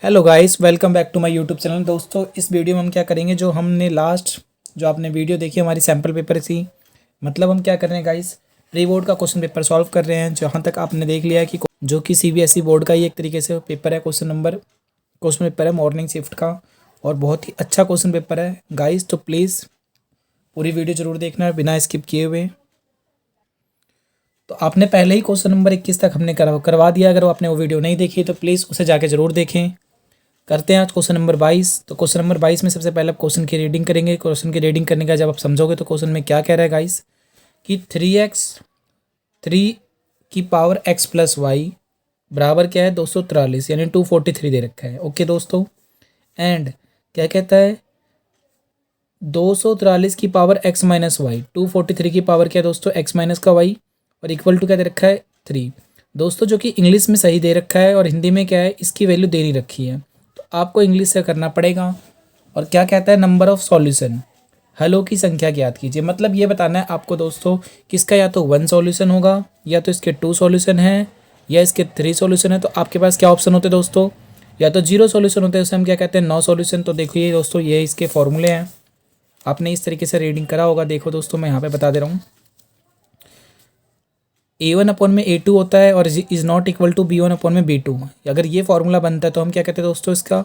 Hello guys, welcome back to my YouTube channel. दोस्तों, इस video में हम क्या करेंगे, जो हमने लास्ट जो आपने वीडियो देखी हमारी सैम्पल पेपर की, मतलब हम क्या कर रहे हैं गाइस, प्री बोर्ड का क्वेश्चन पेपर सॉल्व कर रहे हैं। जहाँ तक आपने देख लिया है कि जो कि सीबीएसई बोर्ड का ही एक तरीके से पेपर है, क्वेश्चन पेपर है मॉर्निंग शिफ्ट का, और बहुत ही अच्छा क्वेश्चन पेपर है गाइस। तो प्लीज़ पूरी वीडियो जरूर देखना बिना स्किप किए हुए। तो आपने पहले ही क्वेश्चन नंबर 21 तक हमने करवा दिया। अगर आपने वो वीडियो नहीं देखी तो प्लीज़ उसे जाके ज़रूर देखें। करते हैं आज क्वेश्चन नंबर 22। तो क्वेश्चन नंबर 22 में सबसे पहले आप क्वेश्चन की रीडिंग करेंगे। क्वेश्चन की रीडिंग करने का जब आप समझोगे तो क्वेश्चन में क्या कह रहा है गाइस, कि 3x3 की पावर x+y बराबर क्या है 243, यानी 243 दे रखा है। ओके दोस्तों, एंड क्या कहता है 243 की पावर x-y, 243 की पावर क्या है दोस्तों x-y, और इक्वल टू क्या दे रखा है 3। दोस्तों, जो कि इंग्लिश में सही दे रखा है और हिंदी में क्या है, इसकी वैल्यू दे नहीं रखी है, तो आपको इंग्लिश से करना पड़ेगा। और क्या कहता है, नंबर ऑफ सॉल्यूशन, हलों की संख्या ज्ञात कीजिए। मतलब ये बताना है आपको दोस्तों, किसका या तो 1 सॉल्यूशन होगा, या तो इसके 2 सॉल्यूशन है, या इसके 3 सॉल्यूशन है। तो आपके पास क्या ऑप्शन होते हैं दोस्तों, या तो 0 सॉल्यूशन होते हैं, उसे हम क्या कहते हैं नो सॉल्यूशन। तो देखिए दोस्तों, ये इसके फॉर्मूले हैं, आपने इस तरीके से रीडिंग करा होगा। देखो दोस्तों, मैं यहाँ पे बता दे रहा हूँ, A1/A2 होता है और is not equal to B1/B2। अगर ये फॉर्मूला बनता है तो हम क्या कहते हैं दोस्तों, इसका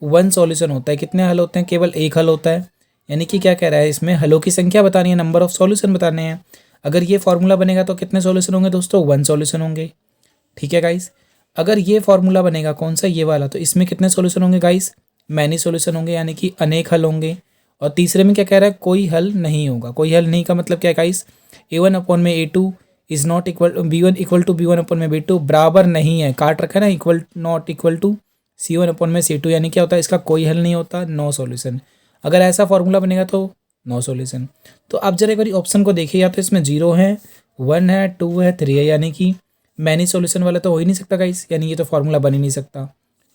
1 सॉल्यूशन होता है। कितने हल होते हैं, केवल एक हल होता है। यानी कि क्या कह रहा है, इसमें हलों की संख्या बतानी है, नंबर ऑफ सॉल्यूशन बताने हैं। अगर ये फॉर्मूला बनेगा तो कितने सॉल्यूशन होंगे दोस्तों, 1 सॉल्यूशन होंगे। ठीक है गाइस। अगर ये फॉर्मूला बनेगा कौन सा, ये वाला, तो इसमें कितने सॉल्यूशन होंगे गाइस, मैनी सॉल्यूशन होंगे, यानी कि अनेक हल होंगे। और तीसरे में क्या कह रहा है, कोई हल नहीं होगा। कोई हल नहीं का मतलब क्या है guys, A1/A2 is not equal B1/B2 बराबर नहीं है, काट रखा है ना, equal not equal to C1/C2, यानी क्या होता है, इसका कोई हल नहीं होता, नो सॉल्यूशन। अगर ऐसा फॉर्मूला बनेगा तो नो सॉल्यूशन। तो आप जरा एक बार ऑप्शन को देखिए, या तो इसमें 0 है, 1 है, 2 है, 3 है, यानी कि मैनी सॉल्यूशन वाला तो हो ही नहीं सकता गाइस, यानी ये तो फॉर्मूला बन ही नहीं सकता।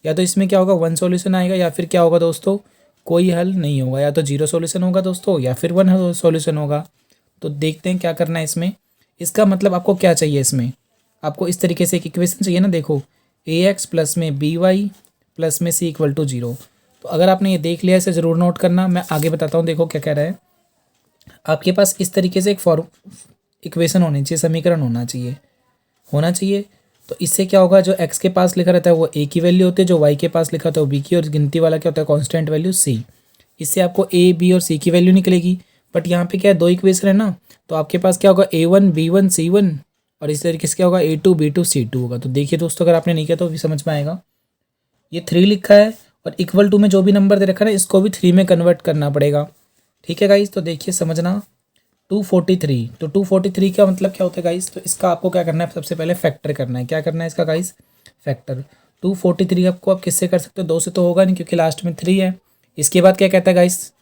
या तो इसमें क्या होगा, 1 सॉल्यूशन आएगा, या फिर क्या होगा दोस्तों, कोई हल नहीं होगा। या तो 0 सॉल्यूशन होगा दोस्तों, या फिर 1 सॉल्यूशन होगा। तो देखते हैं क्या करना है इसमें। इसका मतलब आपको क्या चाहिए, इसमें आपको इस तरीके से एक इक्वेशन चाहिए ना। देखो, ax प्लस में by प्लस में c=0। तो अगर आपने ये देख लिया, इसे ज़रूर नोट करना। मैं आगे बताता हूँ, देखो क्या कह रहा है। आपके पास इस तरीके से एक इक्वेशन होनी चाहिए, समीकरण होना चाहिए। तो इससे क्या होगा, जो x के पास लिखा रहता है वो a की वैल्यू होती है, जो y के पास लिखा होता है वो b की, और गिनती वाला क्या होता है, कांस्टेंट वैल्यू c। इससे आपको a b और c की वैल्यू निकलेगी। बट यहाँ पे क्या है, 2 इक्वेशन है ना, तो आपके पास क्या होगा, a1 b1 c1, और इस तरीके से क्या होगा, a2 b2 c2 होगा। तो देखिए दोस्तों, अगर आपने नहीं किया तो भी समझ में आएगा। ये 3 लिखा है, और इक्वल टू में जो भी नंबर दे रखा है ना, इसको भी 3 में कन्वर्ट करना पड़ेगा। ठीक है गाइस, तो देखिए समझना, 243। तो 243 का मतलब क्या होता है गाइस, तो इसका आपको क्या करना है, सबसे पहले फैक्टर करना है। क्या करना है इसका गाइस, फैक्टर। 243 आपको आप किससे कर सकते हो, 2 से तो होगा नहीं, क्योंकि लास्ट में 3 है। इसके बाद क्या कहता है गाइस,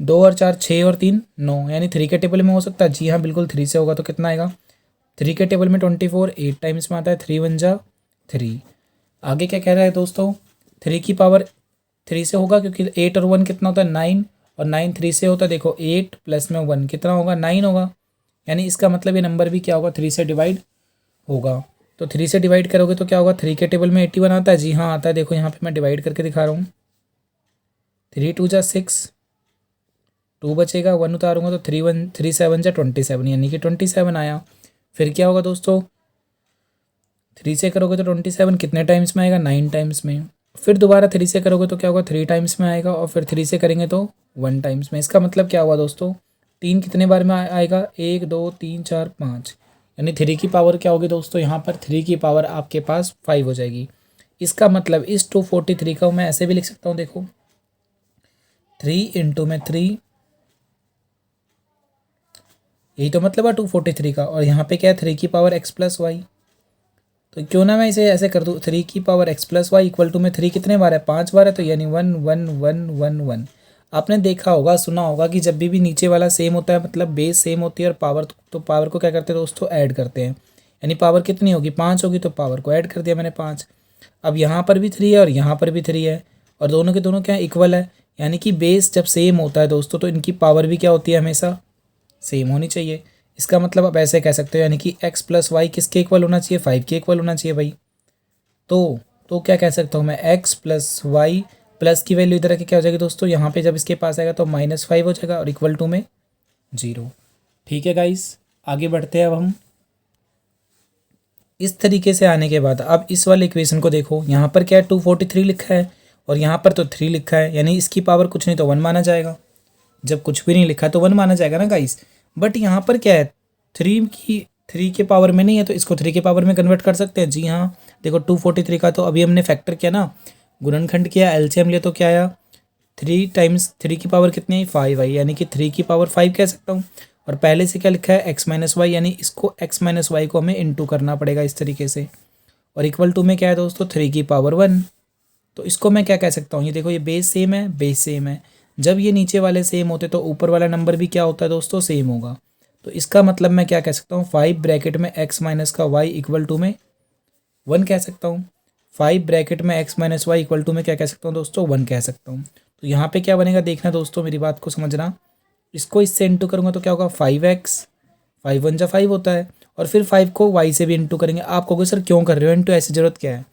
2 और 4 6 और 3 9, यानी 3 के टेबल में हो सकता है। जी हाँ, बिल्कुल 3 से होगा। तो कितना आएगा, 3 के टेबल में 24, 8 टाइम्स में आता है, 3 1 जा 3। आगे क्या कह रहा है दोस्तों, 3 की पावर 3 से होगा, क्योंकि 8 और 1 कितना होता है, 9, और 9 3 से होता है। देखो 8 प्लस में 1 कितना होगा, 9 होगा। यानी इसका मतलब ये नंबर भी क्या होगा, 3 से डिवाइड होगा। तो 3 से डिवाइड करोगे तो क्या होगा, 3 के टेबल में 81 आता है। जी हाँ आता है, देखो यहाँ पे मैं डिवाइड करके दिखा रहा हूँ। 3 2 जा 6, 2 बचेगा, 1 उतारूंगा तो 3 7 जा 27, यानी कि 27 आया। फिर क्या होगा दोस्तों, 3 से करोगे तो 27 कितने टाइम्स में आएगा, 9 टाइम्स में। फिर दोबारा 3 से करोगे तो क्या होगा, 3 टाइम्स में आएगा, और फिर 3 से करेंगे तो 1 टाइम्स में। इसका मतलब क्या हुआ दोस्तों, 3 कितने बार में आएगा, 1 2 3 4 5, यानी 3 की पावर क्या होगी दोस्तों, यहाँ पर 3 की पावर आपके पास 5 हो जाएगी। इसका मतलब इस 243 का मैं ऐसे भी लिख सकता हूँ, देखो 3 इंटू में 3, यही तो मतलब है 243 का। और यहाँ पे क्या है, 3 की पावर x+y। तो क्यों ना मैं इसे ऐसे कर दूँ, 3 की पावर x+y इक्वल टू में 3 कितने बार है, 5 बार है, तो यानी 1 1 1 1 1। आपने देखा होगा, सुना होगा कि जब भी नीचे वाला सेम होता है, मतलब बेस सेम होती है, और पावर, तो पावर को क्या करते हैं दोस्तों, ऐड करते हैं। यानी पावर कितनी होगी, 5 होगी, तो पावर को ऐड कर दिया मैंने 5। अब यहाँ पर भी 3 है और यहाँ पर भी 3 है, और दोनों के दोनों क्या है, इक्वल है। यानी कि बेस जब सेम होता है दोस्तों, तो इनकी पावर भी क्या होती है, हमेशा सेम होनी चाहिए। इसका मतलब आप ऐसे कह सकते हो, यानी कि x+y किसके इक्वल होना चाहिए, 5 के इक्वल होना चाहिए भाई। तो तो क्या कह सकता हूँ मैं, एक्स प्लस वाई प्लस की वैल्यू इधर आके क्या हो जाएगी दोस्तों, यहाँ पे जब इसके पास आएगा तो -5 हो जाएगा और इक्वल टू में 0। ठीक है गाइस, आगे बढ़ते हैं अब हम। इस तरीके से आने के बाद अब इस वाले इक्वेशन को देखो, यहाँ पर क्या है 243 लिखा है और यहाँ पर तो 3 लिखा है, यानी इसकी पावर कुछ नहीं तो 1 माना जाएगा। जब कुछ भी नहीं लिखा तो 1 माना जाएगा ना गाइस। बट यहाँ पर क्या है, 3 के पावर में नहीं है, तो इसको 3 के पावर में कन्वर्ट कर सकते हैं। जी हाँ, देखो 243 का तो अभी हमने फैक्टर किया ना, गुणनखंड किया, एलसीएम लिया तो क्या आया, 3 टाइम्स 3 की पावर कितनी आई, 5 आई, यानी कि 3 की पावर 5 कह सकता हूँ। और पहले से क्या लिखा है, x-y, यानी इसको x-y को हमें इंटू करना पड़ेगा इस तरीके से। और इक्वल टू में क्या है दोस्तों, 3 की पावर 1। तो इसको मैं क्या कह सकता हूँ, ये देखो ये बेस सेम है, बेस सेम है। जब ये नीचे वाले सेम होते तो ऊपर वाला नंबर भी क्या होता है दोस्तों, सेम होगा। तो इसका मतलब मैं क्या कह सकता हूँ, 5 ब्रैकेट में x माइनस का y इक्वल टू में 1 कह सकता हूँ। 5 ब्रैकेट में x minus y equal to में क्या कह सकता हूँ दोस्तों, 1 कह सकता हूँ। तो यहाँ पे क्या बनेगा देखना दोस्तों, मेरी बात को समझना। इसको इससे इंटू करूँगा तो क्या होगा, 5x, 5 1 जा 5 होता है। और फिर 5 को y से भी इंटू करेंगे। आप कहोगे सर क्यों कर रहे हो इंटू, ऐसी ज़रूरत क्या है।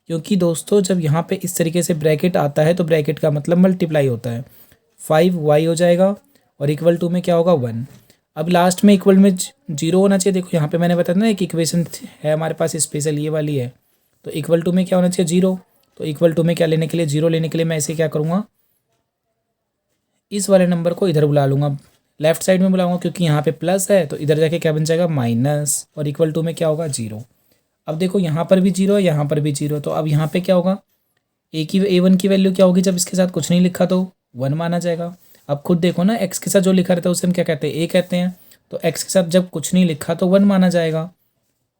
क्योंकि दोस्तों जब यहाँ पे इस तरीके से ब्रैकेट आता है तो ब्रैकेट का मतलब मल्टीप्लाई होता है। 5y हो जाएगा और इक्वल टू में क्या होगा, 1। अब लास्ट में इक्वल में 0 होना चाहिए। देखो यहाँ पे मैंने बताया ना, एक इक्वेशन है हमारे पास स्पेशल, ये वाली है। तो इक्वल टू में क्या होना चाहिए, 0। तो इक्वल टू में क्या लेने के लिए, 0 लेने के लिए मैं ऐसे क्या करूँगा, इस वाले नंबर को इधर बुला लूँगा, लेफ्ट साइड में बुलाऊंगा, क्योंकि यहाँ पे प्लस है तो इधर जाके क्या बन जाएगा, माइनस, और इक्वल टू में क्या होगा, 0। अब देखो यहाँ पर भी 0 है, यहाँ पर भी 0, तो अब यहाँ पे क्या होगा, a1 की वैल्यू क्या होगी, जब इसके साथ कुछ नहीं लिखा तो 1 माना जाएगा। अब खुद देखो ना, x के साथ जो लिखा रहता है उसे हम क्या कहते हैं, a कहते हैं। तो x के साथ जब कुछ नहीं लिखा तो 1 माना जाएगा।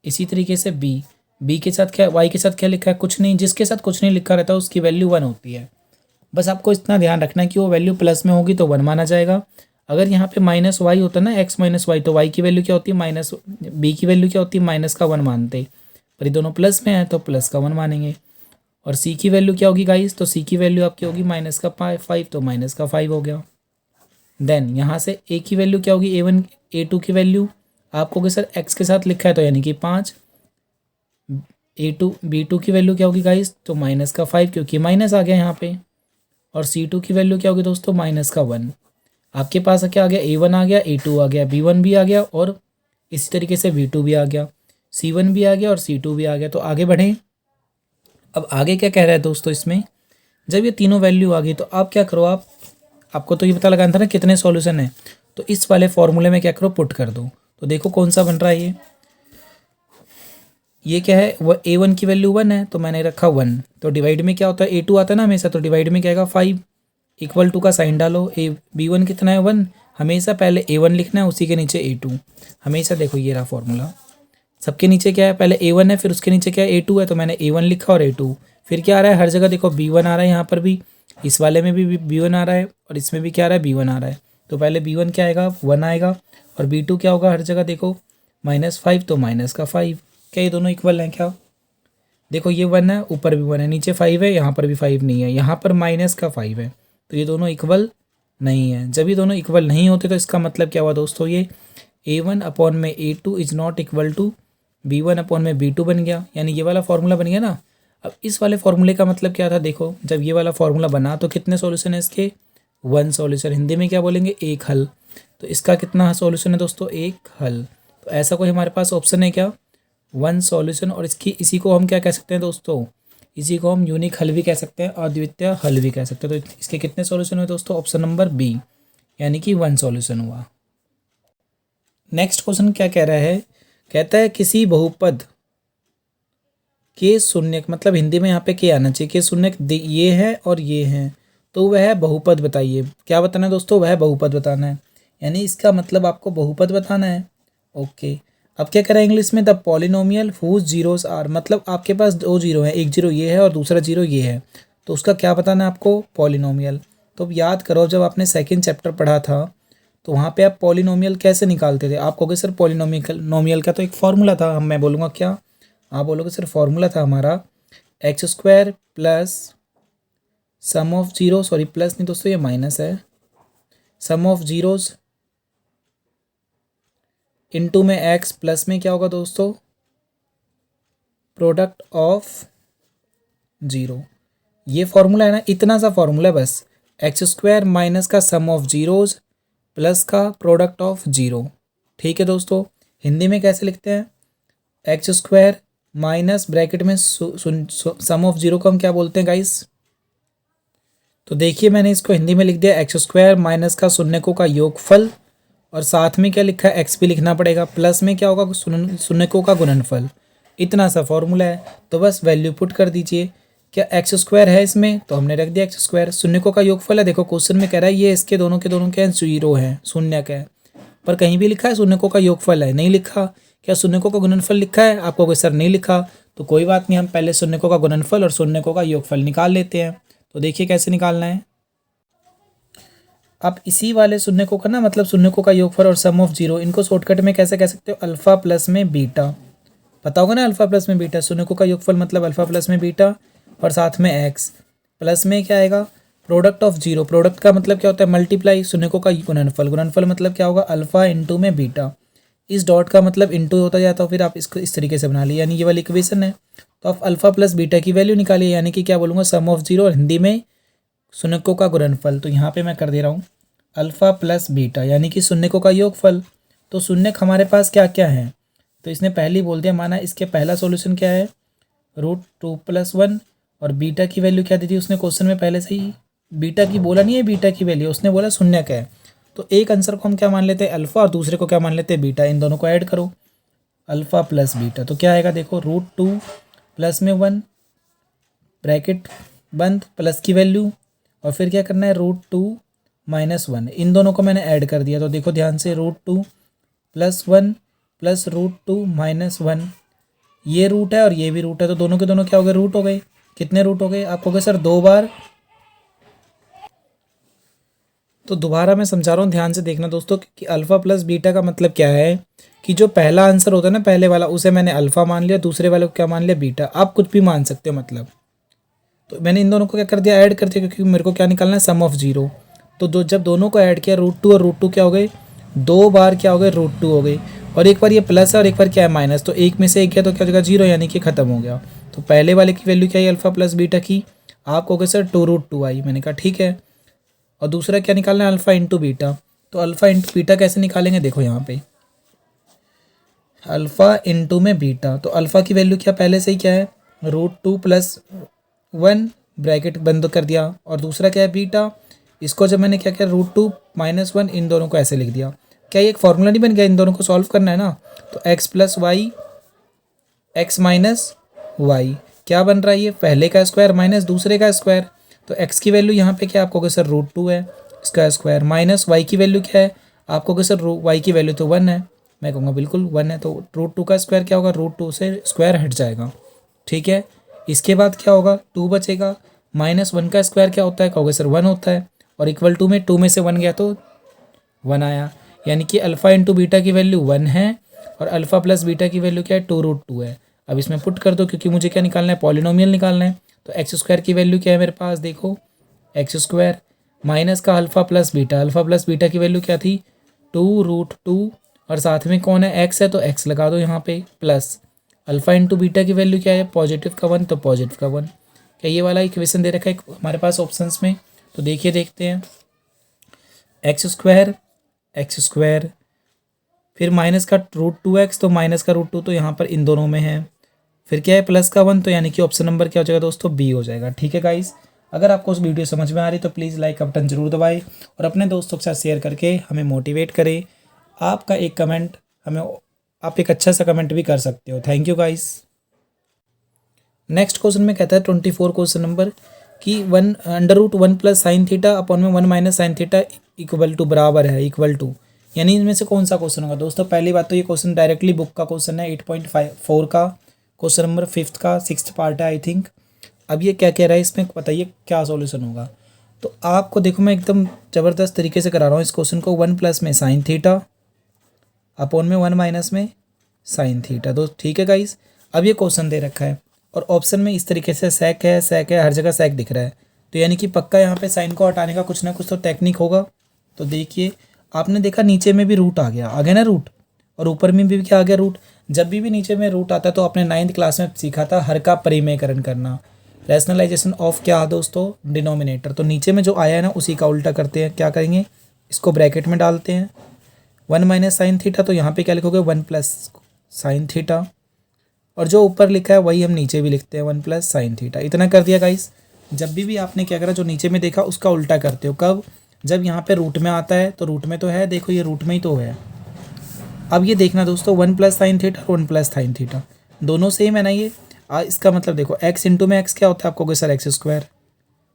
इसी तरीके से b के साथ क्या, y के साथ क्या लिखा है, कुछ नहीं, जिसके साथ कुछ नहीं लिखा रहता है उसकी वैल्यू 1 होती है। बस आपको इतना ध्यान रखना है कि वो वैल्यू प्लस में होगी तो 1 माना जाएगा। अगर यहाँ पे माइनस वाई होता है ना, x माइनस वाई, तो y की वैल्यू क्या होती है, माइनस, b की वैल्यू क्या होती है, माइनस का 1 मानते। पर ये दोनों प्लस में है तो प्लस का 1 मानेंगे। और c की वैल्यू क्या होगी गाइस, तो c की वैल्यू आपकी होगी माइनस का 5, तो माइनस का 5 हो गया। देन यहाँ से a की वैल्यू क्या होगी, a1 a2 की वैल्यू आपको कि सर x के साथ लिखा है तो यानी कि 5। a2 b2 की वैल्यू क्या होगी गाइस, तो माइनस का 5, क्योंकि माइनस आ गया यहाँ पे। और c2 की वैल्यू क्या होगी दोस्तों, माइनस का 1। आपके पास क्या आ गया, a1 आ गया, a2 आ गया, b1 भी आ गया, और इसी तरीके से b2 भी आ गया, c1 भी आ गया और c2 भी आ गया। तो आगे बढ़ें। अब आगे क्या कह रहा है दोस्तों इसमें, जब ये तीनों वैल्यू आ गई तो आप क्या करो, आपको तो ये पता लगाना था ना कितने सॉल्यूशन है, तो इस वाले फॉर्मूले में क्या करो, पुट कर दो। तो देखो कौन सा बन रहा है, ये क्या है, वो a1 की वैल्यू 1 है तो मैंने रखा 1। तो डिवाइड में क्या होता है, a2 आता है ना हमेशा, तो डिवाइड में क्या आएगा, 5। इक्वल टू का साइन डालो, b1 कितना है, 1। हमेशा पहले a1 लिखना है, उसी के नीचे a2। हमेशा देखो ये रहा फॉर्मूला, सबके नीचे क्या है, पहले a1 है, फिर उसके नीचे क्या है, a2 है, तो मैंने a1 लिखा और a2। फिर क्या आ रहा है, हर जगह देखो b1 आ रहा है, यहाँ पर भी, इस वाले में भी b1 आ रहा है, और इसमें भी क्या आ रहा है, b1 आ रहा है। तो पहले b1 क्या आएगा, 1 आएगा, और b2 क्या होगा, हर जगह देखो -5, तो माइनस का 5। क्या ये दोनों इक्वल हैं क्या, देखो ये 1 है, ऊपर भी 1 है, नीचे 5 है, यहाँ पर भी 5 नहीं है, यहाँ पर माइनस का 5 है। तो ये दोनों इक्वल नहीं है। जब ये दोनों इक्वल नहीं होते तो इसका मतलब क्या हुआ दोस्तों, ये a1 अपॉन में a2 is not equal to b1 upon में b2 बन गया, यानी ये वाला फॉर्मूला बन गया ना। अब इस वाले फॉर्मूले का मतलब क्या था, देखो जब ये वाला फॉर्मूला बना तो कितने सॉल्यूशन है इसके, 1 सॉल्यूशन, हिंदी में क्या बोलेंगे, एक हल। तो इसका कितना सॉल्यूशन है दोस्तों, एक हल। तो ऐसा कोई हमारे पास ऑप्शन है क्या, 1 सॉल्यूशन। और इसी को हम क्या कह सकते हैं दोस्तों, इसी को हम यूनिक हल भी कह सकते हैं, अद्वितीय हल भी कह सकते हैं। तो इसके कितने सॉल्यूशन हुए दोस्तों, ऑप्शन नंबर बी, यानी कि 1 सॉल्यूशन हुआ। नेक्स्ट क्वेश्चन क्या कह रहा है, कहता है किसी बहुपद के शून्यक, मतलब हिंदी में यहाँ पे क्या आना चाहिए, कि शून्यक ये है और ये है, तो वह बहुपद बताइए। क्या बताना है दोस्तों, वह बहुपद बताना है, यानी इसका मतलब आपको बहुपद बताना है। ओके, अब क्या करें इंग्लिश में, the polynomial whose zeros are, मतलब आपके पास 2 जीरो हैं, एक जीरो ये है और दूसरा जीरो ये है, तो उसका क्या बताना है आपको, पॉलिनोमियल। तो अब याद करो, जब आपने सेकंड चैप्टर पढ़ा था तो वहाँ पे आप पॉलिनोमियल कैसे निकालते थे, आप कहोगे सर पॉलिनोमियल का तो एक फॉर्मूला था, मैं बोलूँगा क्या, आप बोलोगे सर फॉर्मूला था हमारा x² plus sum of zero, sorry plus नहीं दोस्तों ये माइनस है, सम ऑफ जीरोस इनटू में x, प्लस में क्या होगा दोस्तों, प्रोडक्ट ऑफ जीरो। ये फॉर्मूला है ना, इतना सा फॉर्मूला है बस, एक्स स्क्वायर माइनस का सम ऑफ जीरोज प्लस का प्रोडक्ट ऑफ जीरो। ठीक है दोस्तों, हिंदी में कैसे लिखते हैं, एक्स स्क्वायर माइनस ब्रैकेट में सम ऑफ जीरो को हम क्या बोलते हैं गाइस। तो देखिए मैंने इसको हिंदी में लिख दिया, एक्स स्क्वायर माइनस का शून्यकों का योगफल, और साथ में क्या लिखा है, एक्स भी लिखना पड़ेगा, प्लस में क्या होगा, शून्यकों का गुणनफल। इतना सा फॉर्मूला है, तो बस वैल्यू पुट कर दीजिए। क्या एक्स स्क्वायर है इसमें, तो हमने रख दिया एक्स स्क्वायर। शून्यकों का योगफल है, देखो क्वेश्चन में कह रहा है ये इसके दोनों के दोनों क्या है, जीरो है, शून्य का है, पर कहीं भी लिखा है शून्यकों का योगफल है, नहीं लिखा। क्या शून्यकों का गुणनफल लिखा है, आपको कोई सर नहीं लिखा, तो कोई बात नहीं, हम पहले शून्यकों का गुणनफल और शून्यकों का योगफल निकाल लेते हैं। तो देखिए कैसे निकालना है। आप इसी वाले शून्यकों का ना, मतलब शून्यकों का योगफल और सम ऑफ जीरो, इनको शॉर्टकट में कैसे कह सकते हो, अल्फा प्लस में बीटा। पता होगा ना अल्फा प्लस में बीटा, शून्यकों का योगफल मतलब अल्फा प्लस में बीटा और साथ में एक्स, प्लस में क्या आएगा, प्रोडक्ट ऑफ जीरो। प्रोडक्ट का मतलब क्या होता है, मल्टीप्लाई, शून्यकों का गुणनफल, गुणनफल मतलब क्या होगा, अल्फा इंटू में बीटा। इस डॉट का मतलब इंटू होता जाता है, फिर आप इसको इस तरीके से बना लीजिए, यानी ये वाली इक्वेशन है। तो आप अल्फा प्लस बीटा की वैल्यू निकालिए, यानी कि क्या बोलूँगा, सम ऑफ जीरो, और हिंदी में शून्यकों का गुणनफल। तो यहाँ पे मैं कर दे रहा हूँ अल्फा प्लस बीटा, यानी कि शून्यकों का योगफल। तो शून्यक हमारे पास क्या क्या है, तो इसने पहले ही बोल दिया, माना इसके पहला सॉल्यूशन क्या है, √2+1, और बीटा की वैल्यू क्या दी थी उसने क्वेश्चन में पहले से ही, बीटा की बोला नहीं है, बीटा की वैल्यू उसने बोला शून्यक है। तो एक आंसर को हम क्या मान लेते हैं, अल्फा, और दूसरे को क्या मान लेते हैं, बीटा। इन दोनों को ऐड करो, अल्फा प्लस बीटा, तो क्या आएगा, देखो √2 प्लस में 1 ब्रैकेट बंद, प्लस की वैल्यू, और फिर क्या करना है, √2 माइनस 1, इन दोनों को मैंने ऐड कर दिया। तो देखो ध्यान से, √2 प्लस 1 प्लस √2 माइनस 1, ये रूट है और ये भी रूट है, तो दोनों के दोनों क्या हो गए, रूट हो गए। कितने रूट हो गए, आप कहोगे सर 2 बार। तो दोबारा मैं समझा रहा हूँ, ध्यान से देखना दोस्तों, कि अल्फा प्लस बीटा का मतलब क्या है, कि जो पहला आंसर होता है ना, पहले वाला, उसे मैंने अल्फा मान लिया, दूसरे वाले को क्या मान लिया, बीटा। आप कुछ भी मान सकते हो मतलब। तो मैंने इन दोनों को क्या कर दिया, ऐड कर दिया, क्योंकि मेरे को क्या निकालना है, सम ऑफ जीरो। तो जब दोनों को ऐड किया, √2 और √2 क्या हो गए, 2 बार क्या हो गए, √2 हो गई, और एक बार ये प्लस है और एक बार क्या है, माइनस। तो एक में से एक गया तो क्या हो जाएगा, जीरो, यानी कि खत्म हो गया। तो पहले वाले की वैल्यू क्या है, अल्फा प्लस बीटा की, आप कहोगे सर 2√2 आई, मैंने कहा ठीक है। और दूसरा क्या निकालना है, अल्फा इंटू बीटा। तो अल्फा इंटू बीटा कैसे निकालेंगे, देखो यहाँ पे अल्फा इंटू में बीटा, तो अल्फा की वैल्यू क्या पहले से ही क्या है, √2+1 ब्रैकेट बंद कर दिया, और दूसरा क्या है, बीटा। इसको जब मैंने क्या किया, √2 माइनस 1, इन दोनों को ऐसे लिख दिया। क्या ये एक फॉर्मूला नहीं बन गया, इन दोनों को सॉल्व करना है ना। तो x plus y, x minus y, क्या बन रहा है, ये पहले का स्क्वायर माइनस दूसरे का स्क्वायर। तो x की वैल्यू यहाँ पे क्या, आप कहोगे सर √2 है, इसका स्क्वायर, माइनस y की वैल्यू क्या है, आप कहोगे सर y की वैल्यू तो 1 है, मैं कहूँगा बिल्कुल 1 है। तो √2 का स्क्वायर क्या होगा, √2 से स्क्वायर हट जाएगा, ठीक है। इसके बाद क्या होगा, 2 बचेगा, -1 का स्क्वायर क्या होता है, कहोगे सर 1 होता है, और इक्वल टू में 2 में से 1 गया तो 1 आया, यानी कि अल्फा इंटू बीटा की वैल्यू 1 है, और अल्फा प्लस बीटा की वैल्यू क्या है, 2√2 है। अब इसमें पुट कर दो, क्योंकि मुझे क्या निकालना है, पॉलिनोमियल निकालना है। तो एक्स स्क्वायर की वैल्यू क्या है मेरे पास, देखो एक्स स्क्वायर माइनस का alpha plus beta, alpha plus beta की वैल्यू क्या थी, 2√2, और साथ में कौन है, एक्स है, तो एक्स लगा दो यहाँ पे, प्लस अल्फा इंटू बीटा की वैल्यू क्या है, पॉजिटिव का 1, तो पॉजिटिव का 1। क्या ये वाला इक्वेशन दे रखा है हमारे पास ऑप्शंस में, तो देखिए देखते हैं, एक्स स्क्वायर फिर माइनस का √2x, तो माइनस का √2 तो यहाँ पर इन दोनों में है, फिर क्या है प्लस का 1, तो यानी कि ऑप्शन नंबर क्या हो जाएगा दोस्तों, बी हो जाएगा। ठीक है गाइस, अगर आपको उस वीडियो समझ में आ रही तो प्लीज़ लाइक का बटन जरूर दबाएं, और अपने दोस्तों के साथ शेयर करके हमें मोटिवेट करें। आपका एक कमेंट हमें, आप एक अच्छा सा कमेंट भी कर सकते हो। Thank you guys. Next question में कहता है 24 क्वेश्चन नंबर, कि √1 प्लस साइन थीटा अपॉन में 1 minus sine theta equal to, बराबर है, इक्वल टू, यानी इनमें से कौन सा क्वेश्चन होगा दोस्तों। पहली बात तो ये क्वेश्चन डायरेक्टली बुक का क्वेश्चन है, 8.4 का क्वेश्चन नंबर 5th का 6th पार्ट है आई थिंक। अब ये क्या कह रहा है, इसमें बताइए क्या सॉल्यूशन होगा। तो आपको देखो मैं एकदम ज़बरदस्त तरीके से करा रहा हूँ इस क्वेश्चन को। 1 प्लस में साइन थीटा अपॉन में 1 माइनस में साइन थीटा, तो ठीक है गाइस। अब ये क्वेश्चन दे रखा है, और ऑप्शन में इस तरीके से सेक है, हर जगह सेक दिख रहा है, तो यानी कि पक्का यहाँ पे साइन को हटाने का कुछ ना कुछ तो टेक्निक होगा। तो देखिए, आपने देखा नीचे में भी रूट आ गया ना रूट, और ऊपर में भी क्या आ गया, रूट। जब भी नीचे में रूट आता है तो आपने 9th क्लास में सीखा था हर का परिमेयकरण करना। रैशनलाइजेशन ऑफ क्या है दोस्तों, डिनोमिनेटर। तो नीचे में जो आया है ना उसी का उल्टा करते हैं। क्या करेंगे, इसको ब्रैकेट में डालते हैं 1 माइनस साइन थीटा, तो यहाँ पे क्या लिखोगे 1 प्लस साइन थीटा, और जो ऊपर लिखा है वही हम नीचे भी लिखते हैं 1 प्लस साइन थीटा। इतना कर दिया गाइस। जब भी आपने क्या करा, जो नीचे में देखा उसका उल्टा करते हो। कब, जब यहाँ पे रूट में आता है, तो रूट में तो है, देखो ये रूट में ही तो है। अब ये देखना दोस्तों 1 प्लस साइन थीटा और 1 प्लस साइन थीटा दोनों सेम है ना ये। इसका मतलब देखो x इंटू में x क्या होता है, आप कहोगे सर एक्स स्क्वायर।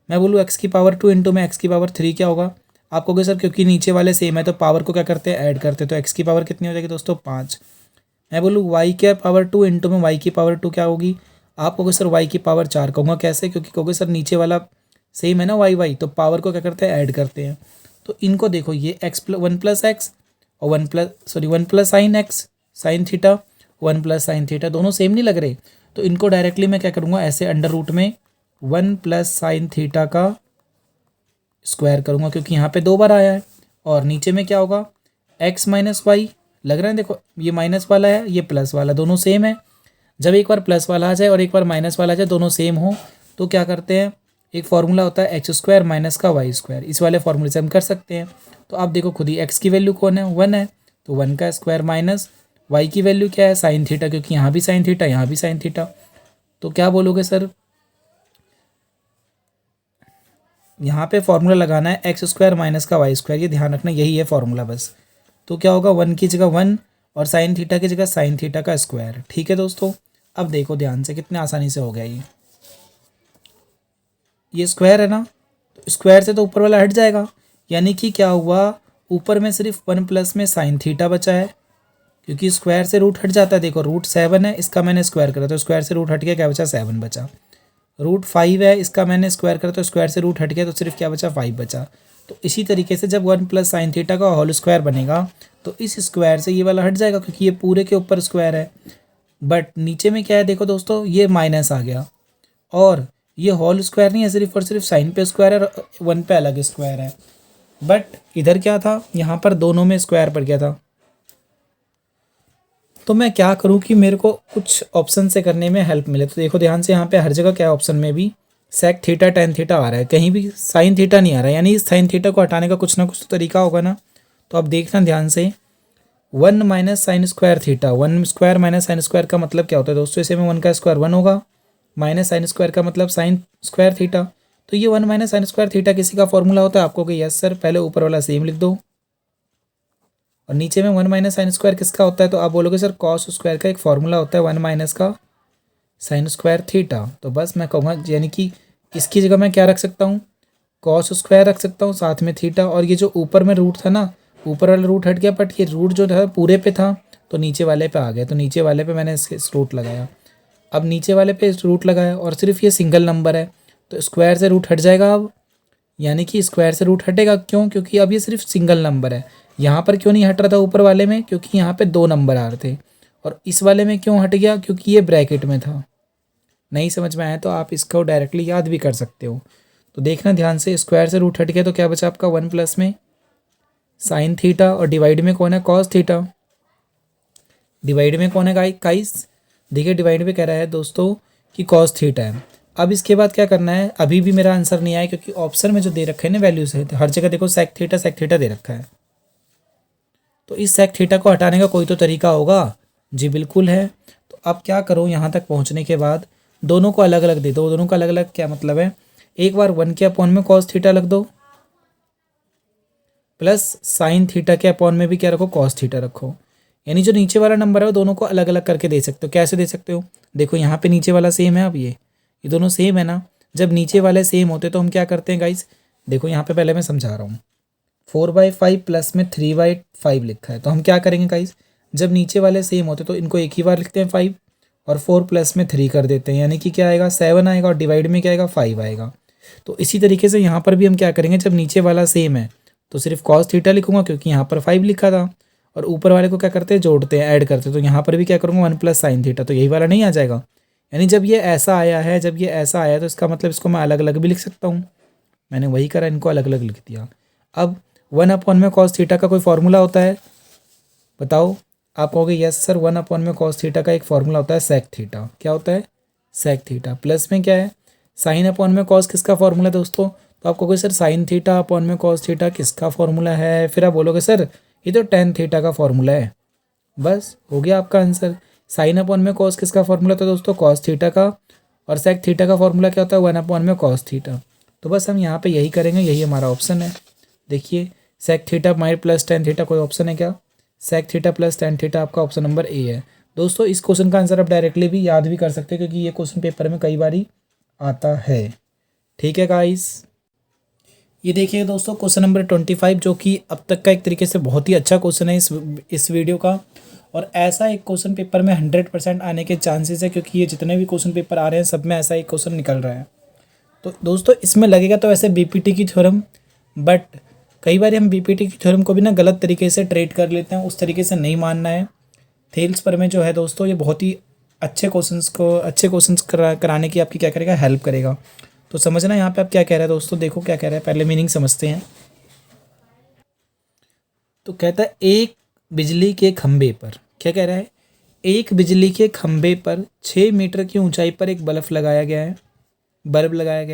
मैं बोलूँ x की पावर 2 इंटू में x की पावर 3 क्या होगा, आप कहोगे सर क्योंकि नीचे वाले सेम है तो पावर को क्या करते हैं, ऐड करते हैं, तो x की पावर कितनी हो जाएगी दोस्तों 5। मैं बोलूँ y के पावर 2 इंटू में y की पावर 2 क्या होगी, आप कहोगे सर y की पावर 4। कहूँगा कैसे, क्योंकि कहोगे सर नीचे वाला सेम है ना y तो पावर को क्या करते हैं, ऐड करते हैं। तो इनको देखो ये वन प्लस एक्स और one plus sine x sine theta, 1 plus sine theta दोनों सेम नहीं लग रहे। तो इनको डायरेक्टली मैं क्या करूँगा, ऐसे अंडर रूट में 1 प्लस साइन थीटा का स्क्वायर करूँगा, क्योंकि यहाँ पे 2 बार आया है। और नीचे में क्या होगा, x माइनस वाई लग रहा है, देखो ये माइनस वाला है ये प्लस वाला, दोनों सेम है। जब एक बार प्लस वाला आ जाए और एक बार माइनस वाला आ जाए, दोनों सेम हो, तो क्या करते हैं, एक फार्मूला होता है एक्स स्क्वायर माइनस का वाई स्क्वायर, इस वाले फार्मूले से हम कर सकते हैं। तो आप देखो खुद ही एक्स की वैल्यू कौन है, 1 है, तो 1 का स्क्वायर माइनस वाई की वैल्यू क्या है, साइन थीटा, क्योंकि यहाँ भी साइन थीटा यहाँ भी साइन थीटा। तो क्या बोलोगे सर, यहाँ पे फॉर्मूला लगाना है एक्स स्क्वायर माइनस का वाई स्क्वायर, ये ध्यान रखना यही है फॉर्मूला बस। तो क्या होगा, 1 की जगह 1 और साइन थीटा की जगह साइन थीटा का स्क्वायर। ठीक है दोस्तों, अब देखो ध्यान से कितने आसानी से हो गया ये स्क्वायर है ना, तो स्क्वायर से तो ऊपर वाला हट जाएगा, यानी कि क्या हुआ, ऊपर में सिर्फ 1 प्लस में साइन थीटा बचा है, क्योंकि स्क्वायर से रूट हट जाता है। देखो रूट 7 है, इसका मैंने स्क्वायर करा तो स्क्वायर से रूट हट गया, क्या बचा 7 बचा। रूट 5 है, इसका मैंने स्क्वायर करा तो स्क्वायर से रूट हट गया, तो सिर्फ क्या बचा 5 बचा। तो इसी तरीके से जब 1 प्लस साइन थीटा का होल स्क्वायर बनेगा, तो इस स्क्वायर से ये वाला हट जाएगा, क्योंकि ये पूरे के ऊपर स्क्वायर है। बट नीचे में क्या है, देखो दोस्तों ये माइनस आ गया, और ये होल स्क्वायर नहीं है, सिर्फ और सिर्फ साइन पे स्क्वायर है और 1 पे अलग स्क्वायर है। बट इधर क्या था, यहाँ पर दोनों में स्क्वायर पड़ गया था। तो मैं क्या करूँ कि मेरे को कुछ ऑप्शन से करने में हेल्प मिले। तो देखो ध्यान से, यहाँ पे हर जगह क्या ऑप्शन में भी सेक थीटा टेन थीटा आ रहा है, कहीं भी साइन थीटा नहीं आ रहा है, यानी इस साइन थीटा को हटाने का कुछ ना कुछ तो तरीका होगा ना। तो अब देखना ध्यान से, 1 minus sine square theta, 1 square minus sine square का मतलब क्या होता है दोस्तों, इसे में 1 का स्क्वायर 1 होगा, माइनस साइन स्क्वायर का मतलब साइन स्क्वायर थीटा। तो ये 1 माइनस साइन स्क्वायर थीटा किसी का फॉर्मूला होता है, आपको कि यस सर, पहले ऊपर वाला सेम लिख दो, और नीचे में 1 माइनस साइन स्क्वायर किसका होता है, तो आप बोलोगे सर कॉस स्क्वायर का एक फॉर्मूला होता है 1 माइनस का साइन स्क्वायर थीटा। तो बस मैं कहूँगा, यानी कि इसकी जगह मैं क्या रख सकता हूँ, कॉस स्क्वायर रख सकता हूँ, साथ में थीटा, और ये जो ऊपर में रूट था ना, ऊपर वाला रूट हट गया, बट ये रूट जो था पूरे पे था, तो नीचे वाले पे आ गया, तो नीचे वाले पे मैंने इस रूट लगाया। अब नीचे वाले पे इस रूट लगाया, और सिर्फ ये सिंगल नंबर है, तो स्क्वायर से रूट हट जाएगा अब, यानी कि स्क्वायर से रूट हटेगा, क्यों, क्योंकि अब ये सिर्फ सिंगल नंबर है। यहाँ पर क्यों नहीं हट रहा था ऊपर वाले में, क्योंकि यहाँ पे 2 नंबर आ रहे थे, और इस वाले में क्यों हट गया, क्योंकि ये ब्रैकेट में था। नहीं समझ में आया तो आप इसको डायरेक्टली याद भी कर सकते हो। तो देखना ध्यान से, स्क्वायर से रूट हट गया तो क्या बचा आपका 1 प्लस में साइन थीटा, और डिवाइड में कौन है, कॉस थीटा। डिवाइड में कौन है गाइस, देखिए डिवाइड में कह रहा है दोस्तों कि कॉस थीटा है। अब इसके बाद क्या करना है, अभी भी मेरा आंसर नहीं आया, क्योंकि ऑप्शन में जो दे रखे हैं ना वैल्यूज है, तो हर जगह देखो सेक थीटा दे रखा है। तो इस सेक थीटा को हटाने का कोई तो तरीका होगा, जी बिल्कुल है। तो अब क्या करो, यहाँ तक पहुँचने के बाद दोनों को अलग अलग दे दो। दोनों का अलग अलग क्या मतलब है, एक बार 1 के अपॉन में कॉस थीटा रख दो, प्लस साइन थीटा के अपॉन में भी क्या रखो, कॉस थीटा रखो। यानी जो नीचे वाला नंबर है वो दोनों को अलग अलग करके दे सकते हो। कैसे दे सकते हो, देखो यहाँ पे नीचे वाला सेम है, अब ये दोनों सेम है ना। जब नीचे वाले सेम होते तो हम क्या करते हैं गाइस, देखो यहाँ पे पहले मैं समझा रहा हूँ, 4/5 प्लस में 3/5 लिखा है, तो हम क्या करेंगे गाइस, जब नीचे वाले सेम होते तो इनको एक ही बार लिखते हैं 5, और 4 प्लस में 3 कर देते हैं, यानी कि क्या आएगा 7 आएगा, और डिवाइड में क्या आएगा 5 आएगा। तो इसी तरीके से यहाँ पर भी हम क्या करेंगे, जब नीचे वाला सेम है तो सिर्फ कॉस थीटा लिखूंगा, क्योंकि यहाँ पर 5 लिखा था, और ऊपर वाले को क्या करते हैं, जोड़ते हैं, ऐड करते हैं, तो यहाँ पर भी क्या करूँगा 1 प्लस साइन थीटा, तो यही वाला नहीं आ जाएगा। यानी जब ये ऐसा आया है, जब ये ऐसा आया, तो इसका मतलब इसको मैं अलग अलग भी लिख सकता हूँ। मैंने वही करा, इनको अलग अलग लिख दिया। अब 1 अपॉन में कॉस थीटा का कोई फॉर्मूला होता है, बताओ। आप कहोगे यस सर, 1 अपॉन में कॉस थीटा का एक फॉर्मूला होता है सेक थीटा। क्या होता है, सेक थीटा। प्लस में क्या है, साइन अपॉन में कॉस किसका फॉर्मूला दोस्तों? तो आप कहोगे सर साइन थीटा अपॉन में कॉस थीटा किसका फॉर्मूला है? फिर आप बोलोगे सर ये तो टेन थीटा का फॉर्मूला है। बस हो गया आपका आंसर। साइन अपॉन में कॉस किसका फॉर्मूला था दोस्तों? कॉस थीटा का। और सेक थीटा का फॉर्मूला क्या होता है? वन अपॉन में कॉस थीटा। तो बस हम यहाँ पे यही करेंगे, यही हमारा ऑप्शन है। देखिए sec theta minus plus tan theta कोई ऑप्शन है क्या? Sec theta plus tan theta आपका ऑप्शन नंबर ए है। दोस्तों इस क्वेश्चन का आंसर आप डायरेक्टली भी याद भी कर सकते हैं क्योंकि ये क्वेश्चन पेपर में कई बार आता है। ठीक है गाइस, ये देखिए दोस्तों क्वेश्चन नंबर 25 जो कि अब तक का एक तरीके से बहुत ही अच्छा क्वेश्चन है इस वीडियो का। और ऐसा एक क्वेश्चन पेपर में 100% आने के चांसेस है क्योंकि ये जितने भी क्वेश्चन पेपर आ रहे हैं सब में ऐसा एक क्वेश्चन निकल रहा है। तो दोस्तों इसमें लगेगा तो वैसे बीपीटी की थ्योरम, बट कई बार हम बीपीटी की थ्योरम को भी ना गलत तरीके से ट्रेड कर लेते हैं, उस तरीके से नहीं मानना है। थेल्स पर में जो है दोस्तों ये बहुत ही अच्छे क्वेश्चंस कराने की आपकी क्या करेगा, हेल्प करेगा। तो समझना यहाँ पे आप क्या कह रहे हैं दोस्तों, देखो क्या कह रहा है, पहले मीनिंग समझते हैं। तो कहता है एक बिजली के खंभे पर, क्या कह रहा है, एक बिजली के खंभे पर 6 मीटर की ऊंचाई पर एक बल्ब लगाया गया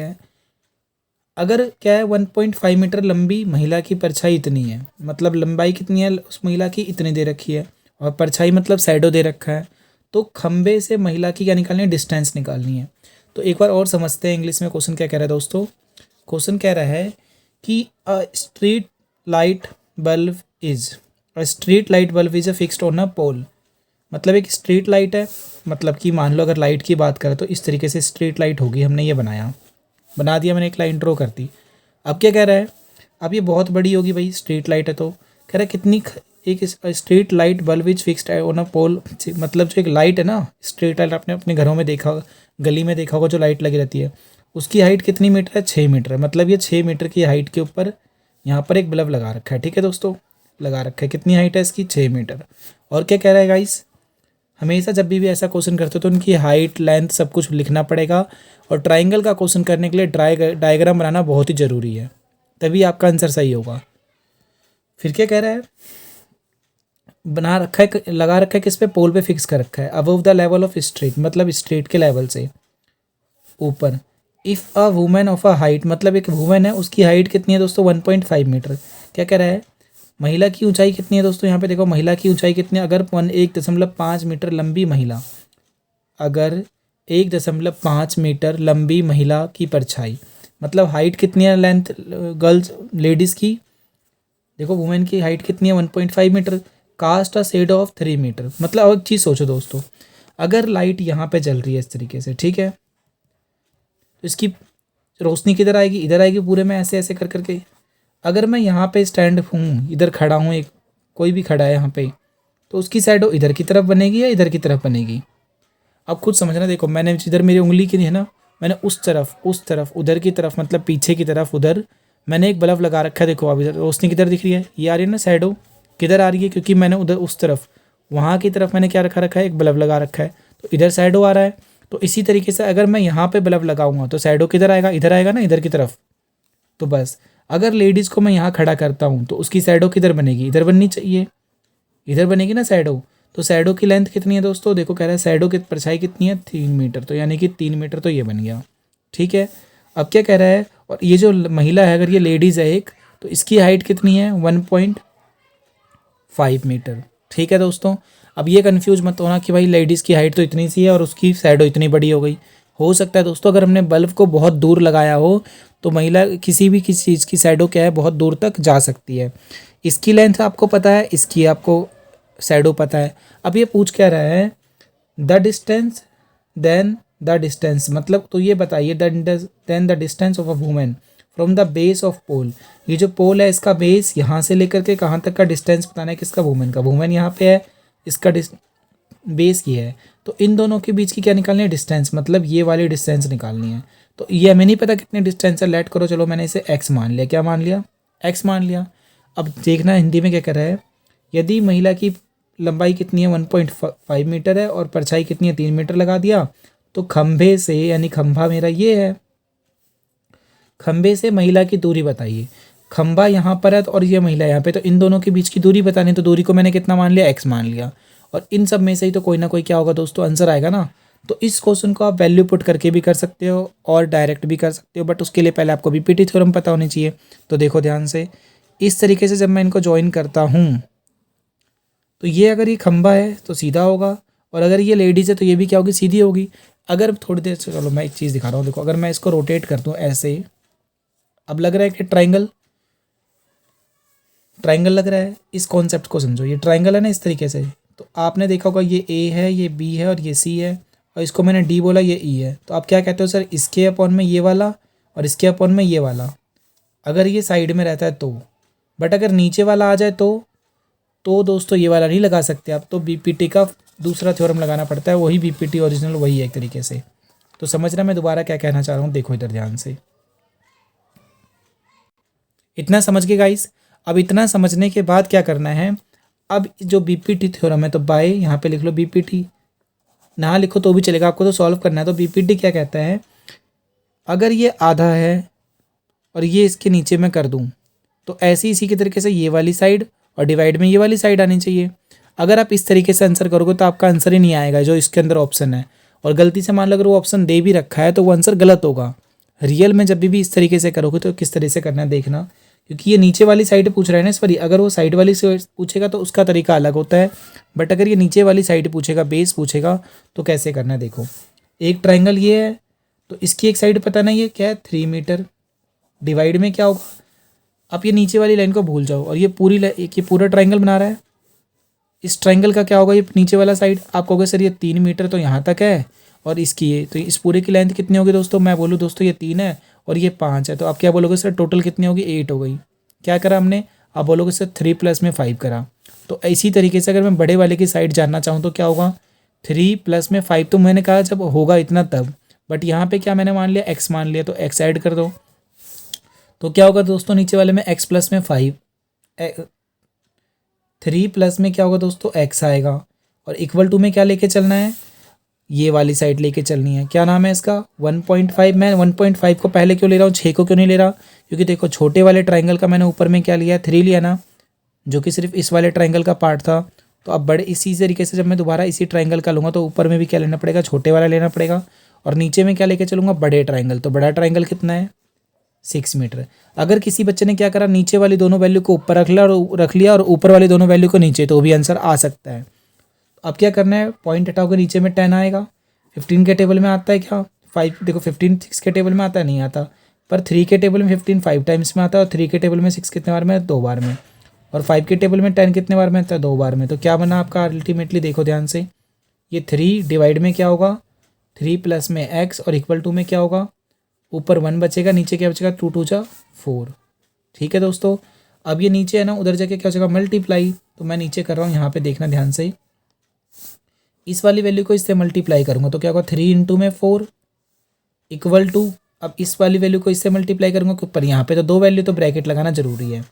है। अगर क्या है 1.5 मीटर लंबी महिला की परछाई इतनी है, मतलब लंबाई कितनी है उस महिला की इतनी दे रखी है, और परछाई मतलब शैडो दे रखा है। तो खंबे से महिला की क्या निकालनी है, डिस्टेंस निकालनी है। तो एक बार और समझते हैं इंग्लिश में क्वेश्चन क्या कह रहा है दोस्तों। क्वेश्चन कह रहा है कि a street light bulb is fixed on a pole. मतलब एक स्ट्रीट लाइट है, मतलब कि मान लो अगर लाइट की बात करें तो इस तरीके से स्ट्रीट लाइट होगी, हमने ये बना दिया, मैंने एक लाइन ड्रॉ कर दी। अब क्या कह रहा है, अब ये बहुत बड़ी होगी भाई, स्ट्रीट लाइट है तो कह रहा है कितनी एक street light bulb is fixed on a pole, मतलब जो एक लाइट है ना, स्ट्रीट लाइट आपने अपने घरों में देखा, गली में देखा होगा जो लाइट लगी रहती है, उसकी हाइट कितनी मीटर है, 6 मीटर है। मतलब ये 6 मीटर की हाइट के ऊपर यहाँ पर एक बल्ब लगा रखा है। ठीक है दोस्तों, लगा रखा है, कितनी हाइट है इसकी, 6 मीटर। और क्या कह रहा है गाइस, हमेशा जब भी ऐसा क्वेश्चन करते हो तो उनकी हाइट लेंथ सब कुछ लिखना पड़ेगा। और ट्राइंगल का क्वेश्चन करने के लिए डायग्राम बनाना बहुत ही ज़रूरी है, तभी आपका आंसर सही होगा। फिर क्या कह रहा है, बना रखा है, लगा रखा है किस पे, पोल पे फिक्स कर रखा है, above the level of street, मतलब स्ट्रीट के लेवल से ऊपर। If a women of a height, मतलब एक वुमेन है उसकी हाइट कितनी है दोस्तों, 1.5 मीटर। क्या कह रहा है, महिला की ऊंचाई कितनी है दोस्तों, यहाँ पे देखो महिला की ऊंचाई कितनी है, अगर 1.5 मीटर लंबी महिला, अगर 1.5 मीटर लंबी महिला की परछाई, मतलब हाइट कितनी है, लेंथ गर्ल्स लेडीज़ की, देखो वुमेन की हाइट कितनी है 1.5 metre, cast a shade of 3 metre. मतलब एक चीज़ सोचो दोस्तों, अगर लाइट यहाँ पे जल रही है इस तरीके से, ठीक है, तो इसकी रोशनी किधर आएगी, इधर आएगी पूरे में, ऐसे ऐसे कर करके। अगर मैं यहाँ पे स्टैंड हूँ, इधर खड़ा हूँ, एक कोई भी खड़ा है यहाँ पे, तो उसकी साइड इधर की तरफ बनेगी या इधर की तरफ बनेगी, अब खुद समझना। देखो मैंने जिधर मेरी उंगली की है ना, मैंने उस तरफ उधर की तरफ, मतलब पीछे की तरफ उधर मैंने एक बल्ब लगा रखा है। देखो अब इधर रोशनी किधर दिख रही है, ये आ रही है ना, शैडो किधर आ रही है, क्योंकि मैंने उधर उस तरफ वहाँ की तरफ मैंने क्या रखा है, एक बल्ब लगा रखा है, तो इधर शैडो आ रहा है। तो इसी तरीके से अगर मैं यहाँ पे बल्ब लगाऊंगा तो शैडो किधर आएगा, इधर आएगा ना, इधर की तरफ। तो बस अगर लेडीज़ को मैं यहाँ खड़ा करता हूँ तो उसकी शैडो किधर बनेगी, इधर बननी चाहिए, इधर बनेगी ना शैडो। तो शैडो की लेंथ कितनी है दोस्तों, देखो कह रहा है शैडो की परछाई कितनी है, 3 मीटर, तो यानी कि 3 मीटर तो ये बन गया। ठीक है, अब क्या कह रहा है, और ये जो महिला है अगर ये लेडीज़ है एक, तो इसकी हाइट कितनी है, 1.5 मीटर। ठीक है दोस्तों, अब ये कन्फ्यूज मत होना कि भाई लेडीज़ की हाइट तो इतनी सी है और उसकी शैडो इतनी बड़ी हो गई। हो सकता है दोस्तों अगर हमने बल्ब को बहुत दूर लगाया हो तो महिला किसी चीज़ की शैडो क्या है, बहुत दूर तक जा सकती है। इसकी लेंथ आपको पता है, इसकी आपको शैडो पता है। अब ये पूछ क्या रहा है, the distance then the distance, मतलब तो ये बताइए then the distance of a women from the base of pole. ये जो पोल है इसका बेस यहाँ से लेकर के कहाँ तक का डिस्टेंस बताना है, किसका, वुमेन का। वुमेन यहाँ पे है, इसका बेस ये है, तो इन दोनों के बीच की क्या निकालनी है, डिस्टेंस, मतलब ये वाली डिस्टेंस निकालनी है। तो ये हमें नहीं पता कितनी डिस्टेंस है, लेट करो, चलो मैंने इसे एक्स मान लिया। क्या मान लिया, एक्स मान लिया। अब देखना हिंदी में क्या कर रहा है, यदि महिला की लंबाई कितनी है 1.5 मीटर है और परछाई कितनी है 3 मीटर लगा दिया, तो खंभे से, यानी खंभा मेरा ये है, खंभे से महिला की दूरी बताइए। खंभा यहाँ पर है और ये महिला यहाँ पे, तो इन दोनों के बीच की दूरी बतानी, तो दूरी को मैंने कितना मान लिया, एक्स मान लिया। और इन सब में से ही तो कोई ना कोई क्या होगा दोस्तों, आंसर आएगा ना। तो इस क्वेश्चन को आप वैल्यू पुट करके भी कर सकते हो और डायरेक्ट भी कर सकते हो, बट उसके लिए पहले आपको बीपीटी थ्योरम पता होनी चाहिए। तो देखो ध्यान से, इस तरीके से जब मैं इनको ज्वाइन करता हूँ तो ये अगर ये खंबा है तो सीधा होगा, और अगर ये लेडीज़ है तो ये भी क्या होगी, सीधी होगी। अगर थोड़ी देर से, चलो मैं एक चीज़ दिखा रहा हूँ, देखो अगर मैं इसको रोटेट कर दूँ ऐसे, अब लग रहा है कि ट्राइंगल ट्राइंगल लग रहा है। इस कॉन्सेप्ट को समझो, ये ट्राइंगल है ना इस तरीके से। तो आपने देखा होगा ये ए है, ये बी है और ये सी है, और इसको मैंने डी बोला, ये ई है। तो आप क्या कहते हो सर, इसके अपॉन में ये वाला और इसके अपॉन में ये वाला, अगर ये साइड में रहता है तो। बट अगर नीचे वाला आ जाए तो दोस्तों ये वाला नहीं लगा सकते आप, तो बीपीटी का दूसरा थ्योरम लगाना पड़ता है, वही बीपीटी ओरिजिनल वही है एक तरीके से। तो समझना मैं दोबारा क्या कहना चाह रहा हूँ, देखो इधर ध्यान से। इतना समझ गए गाइस। अब इतना समझने के बाद क्या करना है, अब जो बीपीटी थ्योरम है तो बाय यहाँ पे लिख लो बीपीटी, ना लिखो तो भी चलेगा, आपको तो सॉल्व करना है। तो बीपीटी क्या कहता है, अगर ये आधा है और ये इसके नीचे मैं कर दूँ तो ऐसे इसी के तरीके से ये वाली साइड और डिवाइड में ये वाली साइड आनी चाहिए। अगर आप इस तरीके से आंसर करोगे तो आपका आंसर ही नहीं आएगा जो इसके अंदर ऑप्शन है, और गलती से मान लो अगर वो ऑप्शन दे भी रखा है तो वो आंसर गलत होगा। रियल में जब भी इस तरीके से करोगे तो किस तरह से करना है देखना, क्योंकि ये नीचे वाली साइड पूछ रहा है ना इस पर। अगर वो साइड वाली से पूछेगा तो उसका तरीका अलग होता है, बट अगर ये नीचे वाली साइड पूछेगा, बेस पूछेगा, तो कैसे करना है देखो। एक ट्राइंगल ये है तो इसकी एक साइड पता नहीं है क्या है, 3 मीटर, डिवाइड में क्या होगा, आप ये नीचे वाली लाइन को भूल जाओ, और ये पूरी ये पूरा ट्राइंगल बना रहा है। इस ट्राइंगल का क्या होगा, ये नीचे वाला साइड, आप कहोगे सर ये 3 मीटर तो यहाँ तक है, और इसकी ये, तो इस पूरे की लेंथ कितनी होगी दोस्तों, मैं बोलूँ दोस्तों ये 3 है और ये 5 है, तो आप क्या बोलोगे सर टोटल कितनी होगी, 8 हो गई। क्या करा हमने, आप बोलोगे सर 3 प्लस में 5 करा। तो इसी तरीके से अगर मैं बड़े वाले की साइड जानना चाहूँ तो क्या होगा, 3 प्लस में 5, तो मैंने कहा जब होगा इतना तब, बट यहाँ पे क्या मैंने मान लिया, एक्स मान लिया, तो एक्स ऐड कर दो। तो क्या होगा दोस्तों, नीचे वाले में एक्स प्लस में 5, 3 प्लस में क्या होगा दोस्तों, एक्स आएगा, और इक्वल टू में क्या लेके चलना है, ये वाली साइड लेके चलनी है। क्या नाम है इसका, 1.5। मैं 1.5 को पहले क्यों ले रहा हूँ, 6 को क्यों नहीं ले रहा, क्योंकि देखो छोटे वाले ट्राइंगल का मैंने ऊपर में क्या लिया, 3 लिया ना, जो कि सिर्फ इस वाले ट्राइंगल का पार्ट था। तो अब बड़े इसी तरीके से जब मैं दोबारा इसी ट्राइंगल का लूँगा तो ऊपर में भी क्या लेना पड़ेगा, छोटे वाला लेना पड़ेगा, और नीचे में क्या लेके चलूँगा, बड़े ट्राइंगल। तो बड़ा ट्राइंगल कितना है, 6 मीटर। अगर किसी बच्चे ने क्या करा, नीचे वाली दोनों वैल्यू को ऊपर रख लिया और ऊपर वाली दोनों वैल्यू को नीचे, तो भी आंसर आ सकता है। अब क्या करना है, पॉइंट हटाओगे, नीचे में 10 आएगा। 15 के टेबल में आता है क्या, 5, देखो 15 6 के टेबल में आता है, नहीं आता, पर 3 के टेबल में 15 5 टाइम्स में आता है, और 3 के टेबल में 6 कितने बार में, 2 बार में, और 5 के टेबल में 10 कितने बार में आता है, 2 बार में। तो क्या बना आपका अल्टीमेटली, देखो ध्यान से, ये 3 डिवाइड में क्या होगा, 3 प्लस में एक्स, और इक्वल टू में क्या होगा, ऊपर 1 बचेगा, नीचे क्या बचेगा, 2 2 जा 4। ठीक है दोस्तों, अब ये नीचे है ना, उधर जाके क्या हो जाएगा, मल्टीप्लाई। तो मैं नीचे कर रहा हूँ, यहाँ पे देखना ध्यान से, इस वाली वैल्यू को इससे मल्टीप्लाई करूँगा तो क्या होगा, 3 इंटू में 4 इक्वल टू, अब इस वाली वैल्यू को इससे मल्टीप्लाई करूँगा, पर यहाँ पे तो 2 वैल्यू, तो ब्रैकेट लगाना जरूरी है।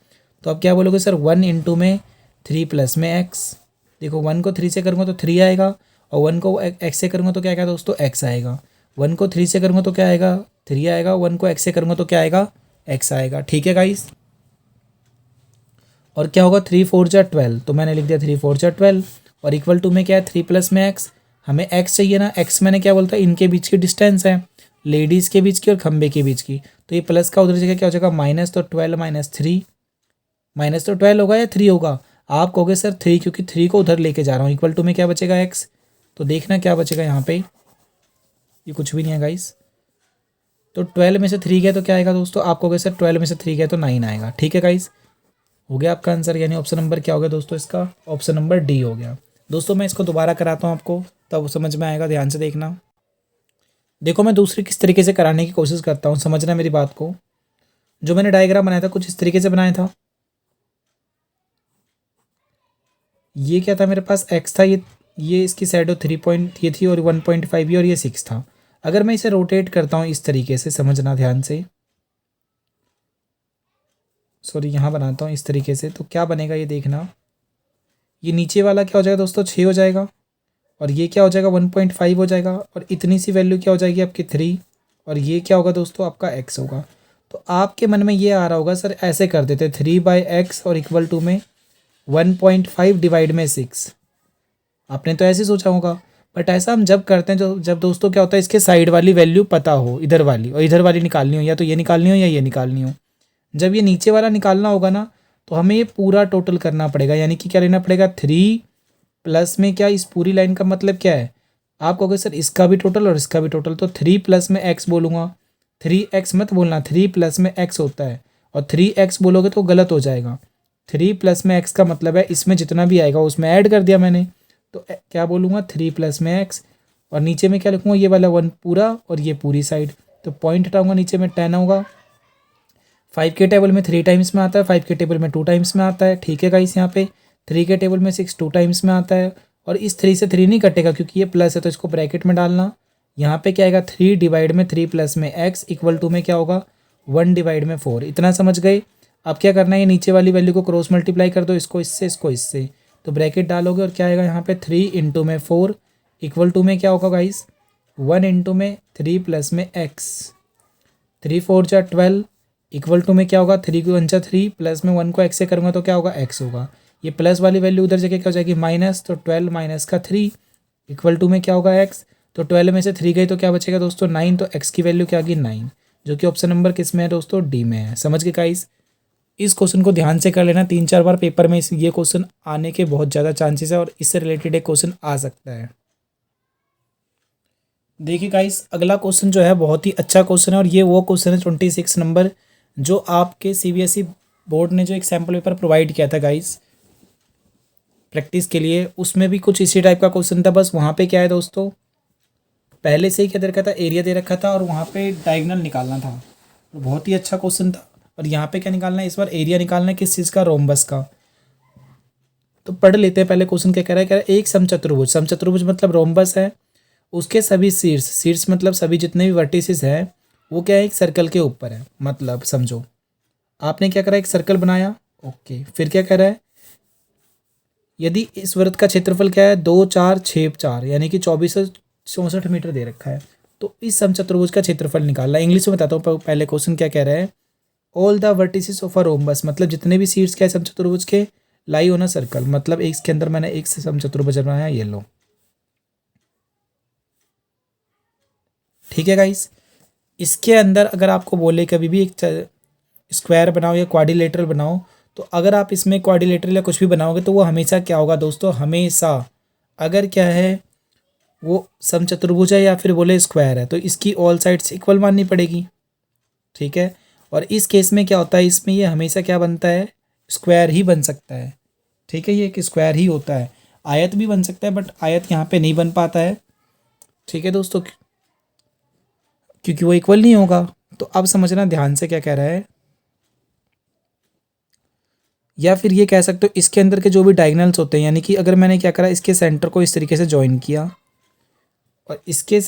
तो अब क्या बोलोगे सर, 1 इंटू में 3 प्लस में एक्स, देखो 1 को 3 से करूँगा तो 3 आएगा, और 1 को एक्स से करूँगा तो क्या आएगा दोस्तों, एक्स आएगा। 1 को 3 से करूँगा तो क्या आएगा, 3 आएगा, 1 को एक्स से करूँगा तो क्या आएगा, एक्स आएगा। ठीक है गाइस, और क्या होगा, 3 4 जा 12, तो मैंने लिख दिया 3 4 जा 12, और इक्वल टू में क्या है, 3 प्लस में एक्स, हमें एक्स चाहिए ना, एक्स मैंने क्या बोलता है, इनके बीच की डिस्टेंस है, लेडीज़ के बीच की और खंबे के बीच की। तो ये प्लस का उधर जगह क्या हो जाएगा, माइनस, तो 12 माइनस 3, माइनस तो 12 होगा या 3 होगा, आप कहोगे सर 3, क्योंकि 3 को उधर लेके जा रहा हूँ। इक्वल टू में क्या बचेगा, एक्स, तो देखना क्या बचेगा यहाँ पे, ये कुछ भी नहीं है गाइस। तो 12 में से 3 गया तो क्या आएगा दोस्तों, आप कहोगे सर 12 में से 3 गया तो 9 आएगा। ठीक है गाइस, हो गया आपका आंसर, यानी ऑप्शन नंबर क्या हो गया दोस्तों, इसका ऑप्शन नंबर डी हो गया। दोस्तों मैं इसको दोबारा कराता हूँ आपको, तब समझ में आएगा, ध्यान से देखना। देखो मैं दूसरी किस तरीके से कराने की कोशिश करता हूँ, समझना मेरी बात को। जो मैंने डायग्राम बनाया था कुछ इस तरीके से बनाया था, ये क्या था मेरे पास, एक्स था, ये इसकी साइड 3 पॉइंट ये थी, और 1.5 ये, और ये 6 था। अगर मैं इसे रोटेट करता हूँ इस तरीके से, समझना ध्यान से, सॉरी यहाँ बनाता हूँ इस तरीके से, तो क्या बनेगा ये देखना, ये नीचे वाला क्या हो जाएगा दोस्तों, 6 हो जाएगा, और ये क्या हो जाएगा, 1.5 हो जाएगा, और इतनी सी वैल्यू क्या हो जाएगी आपकी 3, और ये क्या होगा दोस्तों, आपका x होगा। तो आपके मन में ये आ रहा होगा सर ऐसे कर देते, 3/x और इक्वल टू में 1.5 डिवाइड में 6, आपने तो ऐसे सोचा होगा। बट ऐसा हम जब करते हैं जो जब दोस्तों क्या होता है इसके साइड वाली वैल्यू पता हो, इधर वाली और इधर वाली निकालनी हो, या तो ये निकालनी हो या ये निकालनी हो। जब ये नीचे वाला निकालना होगा ना तो हमें ये पूरा टोटल करना पड़ेगा, यानी कि क्या लेना पड़ेगा 3 प्लस में क्या, इस पूरी लाइन का मतलब क्या है, आप कहोगे सर इसका भी टोटल और इसका भी टोटल, तो 3 प्लस में एक्स बोलूँगा। 3x मत बोलना, 3 प्लस में x होता है, और 3x बोलोगे तो गलत हो जाएगा। 3 प्लस में x का मतलब है इसमें जितना भी आएगा उसमें ऐड कर दिया मैंने, तो क्या बोलूँगा 3 प्लस में x, और नीचे में क्या लिखूँगा, ये वाला 1 पूरा और ये पूरी साइड, तो पॉइंट हटाऊँगा, नीचे में 10 होगा। 5 के टेबल में 3 टाइम्स में आता है, 5 के टेबल में 2 टाइम्स में आता है, ठीक है गाइस। यहाँ पे 3 के टेबल में 6 2 टाइम्स में आता है, और इस 3 से 3 नहीं कटेगा क्योंकि ये प्लस है, तो इसको ब्रैकेट में डालना। यहाँ पे क्या आएगा 3 डिवाइड में 3 प्लस में x इक्वल टू में क्या होगा 1 डिवाइड में 4। इतना समझ गए। अब क्या करना है, ये नीचे वाली वैल्यू को क्रॉस मल्टीप्लाई कर दो, इसको इससे, तो ब्रैकेट डालोगे और क्या आएगा यहाँ पे 3 इंटू में 4 इक्वल टू में क्या होगा गाइस 1 इंटू में 3 प्लस में x, 3 4 जा 12 इक्वल टू में क्या होगा 3 को 1 जा 3 प्लस में 1 को x से करूँगा तो क्या होगा x होगा। ये प्लस वाली वैल्यू उधर जगह क्या हो जाएगी माइनस, तो 12 माइनस का 3 इक्वल टू में क्या होगा x, तो 12 में से 3 गई तो क्या बचेगा दोस्तों 9, तो x की वैल्यू क्या आ गई 9, जो कि ऑप्शन नंबर किस में है दोस्तों डी में है। समझ गए गाइस। इस क्वेश्चन को ध्यान से कर लेना, 3-4 बार पेपर में ये क्वेश्चन आने के बहुत ज़्यादा चांसेस है और इससे रिलेटेड एक क्वेश्चन आ सकता है। देखिए गाइस, अगला क्वेश्चन जो है बहुत ही अच्छा क्वेश्चन है, और ये वो क्वेश्चन है 26 नंबर जो आपके सीबीएसई बोर्ड ने जो एक सैम्पल पेपर प्रोवाइड किया था गाइस प्रैक्टिस के लिए, उसमें भी कुछ इसी टाइप का क्वेश्चन था। बस वहाँ पे क्या है दोस्तों, पहले से ही क्या दे रखा था, एरिया दे रखा था और वहाँ पे डायगोनल निकालना था, तो बहुत ही अच्छा क्वेश्चन था। और यहाँ पे क्या निकालना है, इस बार एरिया निकालना है किस चीज़ का, रोम्बस का। तो पढ़ लेते हैं पहले क्वेश्चन क्या कह रहा है एक समचतुर्भुज, समचतुर्भुज मतलब रोम्बस है, उसके सभी शीर्ष मतलब सभी जितने भी वर्टिसेस हैं वो क्या है एक सर्कल के ऊपर है। मतलब समझो आपने क्या करा, एक सर्कल बनाया, ओके, फिर क्या कह रहा है, यदि इस वृत्त का क्षेत्रफल क्या है 2 4 6 4 यानी कि 2464 मीटर दे रखा है, तो इस समचतुर्भुज का क्षेत्रफल निकालना है। इंग्लिश में बताता हूँ पहले क्वेश्चन क्या कह रहा है, all the vertices of a rhombus, मतलब जितने भी शीर्ष क्या है समचतुर्भुज के लाई ऑन अ सर्कल, मतलब एक के अंदर मैंने एक से समचतुर्भुज बनाया, ये लो, ठीक है गाइस। इसके अंदर अगर आपको बोले कभी भी एक स्क्वायर बनाओ या क्वाड्रिलेटरल बनाओ, तो अगर आप इसमें क्वाड्रिलेटरल या कुछ भी बनाओगे तो वो हमेशा क्या होगा दोस्तों, हमेशा अगर क्या है वो समचतुर्भुज है या फिर बोले स्क्वायर है तो इसकी ऑल साइड्स इक्वल माननी पड़ेगी, ठीक है। और इस केस में क्या होता है, इसमें ये हमेशा क्या बनता है, स्क्वायर ही बन सकता है, ठीक है, ये एक स्क्वायर ही होता है। आयत भी बन सकता है बट आयत यहाँ पे नहीं बन पाता है, ठीक है दोस्तों, क्योंकि वो इक्वल नहीं होगा। तो अब समझना ध्यान से क्या कह रहा है, या फिर ये कह सकते हो इसके अंदर के जो भी डायगोनल्स होते हैं, यानी कि अगर मैंने क्या करा इसके सेंटर को इस तरीके से ज्वाइन किया और इसके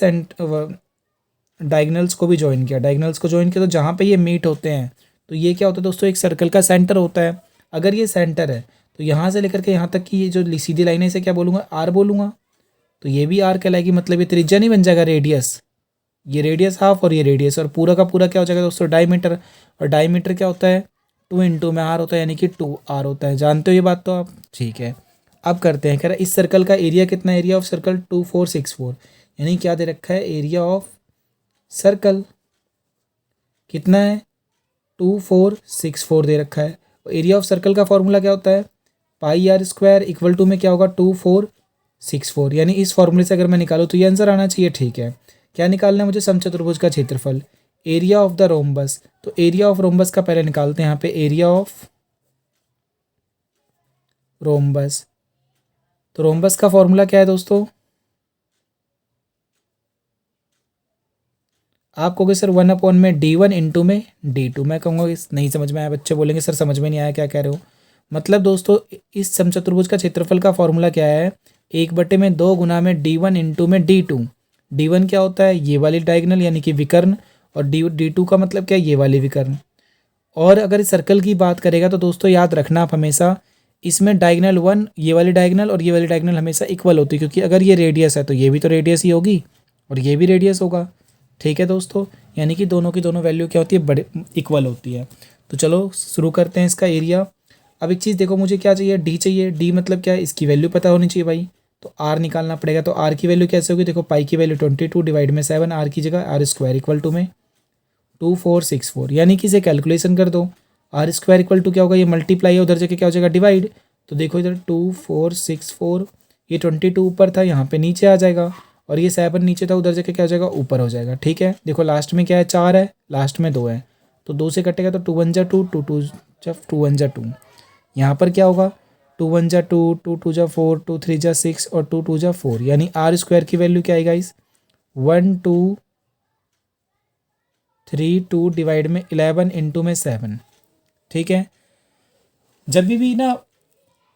डायगोनल्स को भी ज्वाइन किया, डायगोनल्स को ज्वाइन किया तो जहाँ पे ये मीट होते हैं तो ये क्या होता है दोस्तों, एक सर्कल का सेंटर होता है। अगर ये सेंटर है तो यहाँ से लेकर के यहाँ तक की ये जो सीधी लाइन है इसे क्या बोलूँगा, आर बोलूँगा, तो ये भी आर कहलाएगी, मतलब ये त्रिज्या नहीं बन जाएगा रेडियस, ये रेडियस हाफ और ये रेडियस, और पूरा का पूरा क्या हो जाएगा दोस्तों डायमीटर, और डायमीटर क्या होता है 2 इंटू में आर होता है, यानी कि 2r होता है। जानते हो ये बात तो आप, ठीक है। अब करते हैं, कह रहा है इस सर्कल का एरिया कितना, एरिया ऑफ सर्कल 2464, यानी क्या दे रखा है, एरिया ऑफ सर्कल कितना है 2464 दे रखा है। एरिया ऑफ सर्कल का फॉर्मूला क्या होता है, पाई आर स्क्वायर इक्वल टू में क्या होगा 2464, यानी इस फॉर्मूले से अगर मैं निकालूँ तो ये आंसर आना चाहिए, ठीक है। क्या निकालना है मुझे, समचतुर्भुज का क्षेत्रफल, एरिया ऑफ द रोम्बस, तो एरिया ऑफ रोम्बस का पहले निकालते हैं यहाँ पे, एरिया ऑफ रोम्बस, तो रोम्बस का फॉर्मूला क्या है दोस्तों, आप कहोगे सर 1/, में d1 इंटू में d2, मैं कहूँगा इस नहीं समझ में आया, बच्चे बोलेंगे सर समझ में नहीं आया क्या कह रहे हो। मतलब दोस्तों इस समचतुर्भुज का क्षेत्रफल का फॉर्मूला क्या है, 1/2 गुना में d1 इंटू में d2, d1 क्या होता है ये वाली डायगोनल यानी कि विकर्ण, और d2 का मतलब क्या है ये वाली विकर्ण। और अगर इस सर्कल की बात करेगा तो दोस्तों याद रखना आप हमेशा, इसमें डायगोनल 1 ये वाली डायगोनल और ये वाली डायगोनल हमेशा इक्वल होती है, क्योंकि अगर ये रेडियस है तो ये भी तो रेडियस ही होगी और ये भी रेडियस होगा, ठीक है दोस्तों, यानी कि दोनों की दोनों वैल्यू क्या होती है, बड़े इक्वल होती है। तो चलो शुरू करते हैं इसका एरिया। अब एक चीज़ देखो, मुझे क्या चाहिए, डी चाहिए, डी मतलब क्या है, इसकी वैल्यू पता होनी चाहिए भाई, तो आर निकालना पड़ेगा। तो आर की वैल्यू कैसे होगी, देखो पाई की वैल्यू 22 डिवाइड में 7, आर की जगह आर स्क्वायर इक्वल टू में 2464, यानी कि इसे कैलकुलेशन कर दो। आर स्क्वायर इक्वल टू क्या होगा, ये मल्टीप्लाई है, उधर जाके क्या हो जाएगा डिवाइड। तो देखो इधर 2464, ये 22 ऊपर था, यहाँ पे नीचे आ जाएगा, और ये 7 नीचे था, उधर जाके क्या हो जाएगा ऊपर हो जाएगा। ठीक है, देखो लास्ट में क्या है 4 है, लास्ट में 2 है, तो 2 से कटेगा तो 2 1 जा 2, 2 2 जा 2 1 जा 2। यहाँ पर क्या होगा 2 1 जा 2, 2 2 जा 4, 2 3 जा 6 और 2 2 जा 4, यानी आर स्क्वायर की वैल्यू क्या आएगा इस 1232 डिवाइड में 11 इंटू में 7। ठीक है, जब भी ना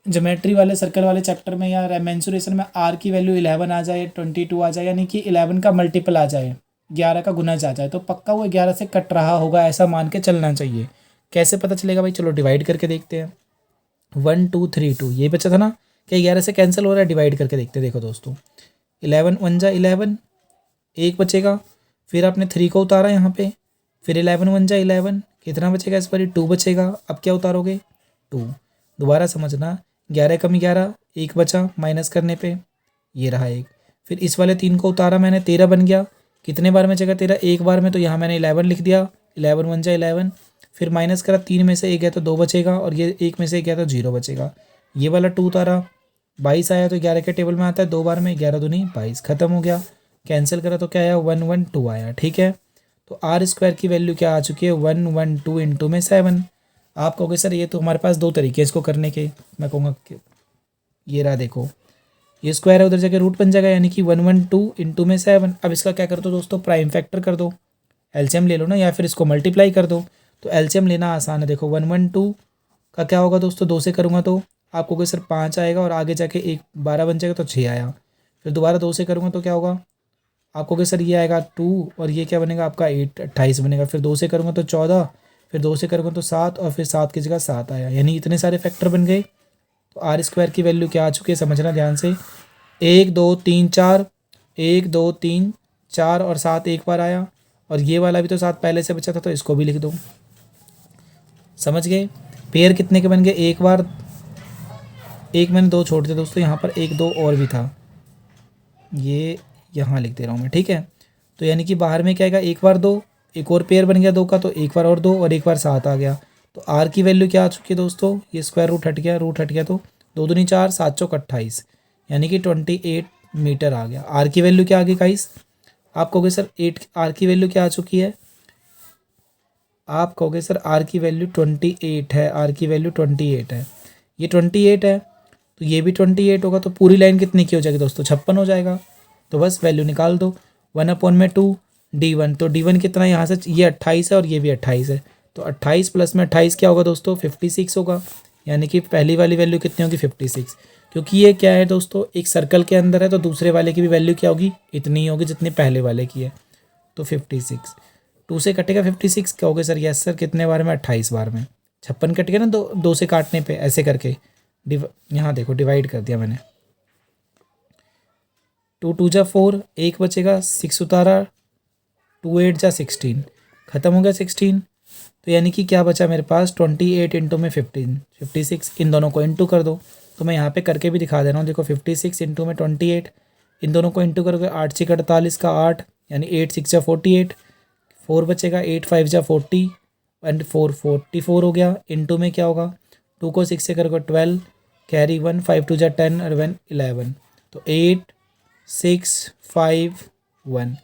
ज्योमेट्री वाले सर्कल वाले चैप्टर में या मेंसुरेशन में आर की वैल्यू 11 आ जाए, 22 आ जाए, यानी कि 11 का मल्टीपल आ जाए, 11 का गुना आ जाए, तो पक्का वो 11 से कट रहा होगा, ऐसा मान के चलना चाहिए। कैसे पता चलेगा भाई, चलो डिवाइड करके देखते हैं। 1232 ये बचा था ना, क्या 11 से कैंसिल हो रहा है, डिवाइड करके देखते हैं। देखो दोस्तों 11 1 जा 11, एक बचेगा, फिर आपने 3 को उतारा यहाँ पे, फिर 11 1 जा 11, कितना बचेगा इस पर 2 बचेगा। अब क्या उतारोगे 2, दोबारा समझना 11 कम 11, एक बचा माइनस करने पे, ये रहा एक, फिर इस वाले 3 को उतारा मैंने, 13 बन गया, कितने बार में बचेगा 13, एक बार में, तो यहाँ मैंने 11 लिख दिया, 11 1 जा 11, फिर माइनस करा, 3 में से एक गया तो 2 बचेगा, और ये 1 में से एक गया तो 0 बचेगा। ये वाला 2 उतारा, 22 आया, तो 11 के टेबल में आता है 2 बार में, 11 दूनी 22, खत्म हो गया। कैंसिल करा तो क्या आया 112 आया। ठीक है, तो आर स्क्वायर की वैल्यू क्या आ चुकी है 112 इंटू में 7। आप कहोगे सर ये तो हमारे पास 2 तरीके हैं इसको करने के, मैं कहूँगा कि ये रहा देखो, ये स्क्वायर है, उधर जाके रूट बन जाएगा, यानी कि 112 इंटू में 7। अब इसका क्या कर दो दोस्तों, प्राइम फैक्टर कर दो, एलसीएम ले लो ना, या फिर इसको मल्टीप्लाई कर दो। तो एलसीएम लेना आसान है, देखो 112 का क्या होगा दोस्तों, 2 से करूँगा तो आपको कोई सर 5 आएगा, और आगे जाके 1 12 बन जाएगा तो 6 आया, फिर दोबारा 2 से करूँगा तो क्या होगा, आपको क्या सर ये आएगा 2, और ये क्या बनेगा आपका 8 28 बनेगा, फिर 2 से करूँगा तो 14, फिर 2 से करूँगा तो 7, और फिर 7 की जगह 7 आया, यानी इतने सारे फैक्टर बन गए। तो आर स्क्वायर की वैल्यू क्या आ चुकी है, समझना ध्यान से, 1 2 3 4, 1 2 3 4 और 7 एक बार आया, और ये वाला भी तो 7 पहले से बचा था, तो इसको भी लिख दो। समझ गए, पेयर कितने के बन गए, एक बार, एक मैंने 2 छोड़ दिए दोस्तों, यहाँ पर 1 2 और भी था, ये यहाँ लिख दे रहा हूँ मैं। ठीक है, तो यानी कि बाहर में क्या आएगा, एक बार 2, एक और पेयर बन गया 2 का, तो एक बार और 2, और एक बार 7 आ गया। तो आर की वैल्यू क्या आ चुकी है दोस्तों, ये स्क्वायर रूट हट गया, रूट हट गया, तो 2 दूनी 4, 7 चौक 28, यानी कि 28 मीटर आ गया। आर की वैल्यू क्या आ गई गाइस, आप कहोगे सर 8, आर की वैल्यू क्या आ चुकी है, आप कहोगे सर आर की वैल्यू 28 है, आर की वैल्यू 28 है, ये 28 है, तो ये भी 28 होगा, तो पूरी लाइन कितनी की हो जाएगी दोस्तों, 56 हो जाएगा। तो बस वैल्यू निकाल दो, 1/2 D1, तो D1 कितना यहाँ से, ये 28 है और ये भी 28 है, तो 28 प्लस में 28 क्या होगा दोस्तों 56 होगा, यानी कि पहली वाली वैल्यू कितनी होगी 56, क्योंकि ये क्या है दोस्तों एक सर्कल के अंदर है, तो दूसरे वाले की भी वैल्यू क्या होगी, इतनी ही होगी जितनी पहले वाले की है, तो 56, 2 से कटेगा 56, कहोगे सर यस सर कितने बार में 28 बार में, 56 कट गया ना, 2 से काटने पे ऐसे करके यहाँ देखो डिवाइड कर दिया मैंने, 2 2 जा 4, एक बचेगा, 6 उतारा, 2 8 जा 16, खत्म हो गया 16, तो यानी कि क्या बचा मेरे पास 28 इंटू में 15 56, इन दोनों को इंटू कर दो, तो मैं यहाँ पे करके भी दिखा दे रहा हूँ, देखो 56 इंटू में 28, इन दोनों को इंटू करोगे 8 6 48 का 8, यानी 8 6 जा 48, 4 बचेगा, 8 5 जा 40 एंड 4 44 हो गया, इंटू में क्या होगा 2 को 6 से करोगे 12, कैरी 1 5 2 जा 10 और 1 11, तो 8 6 5 1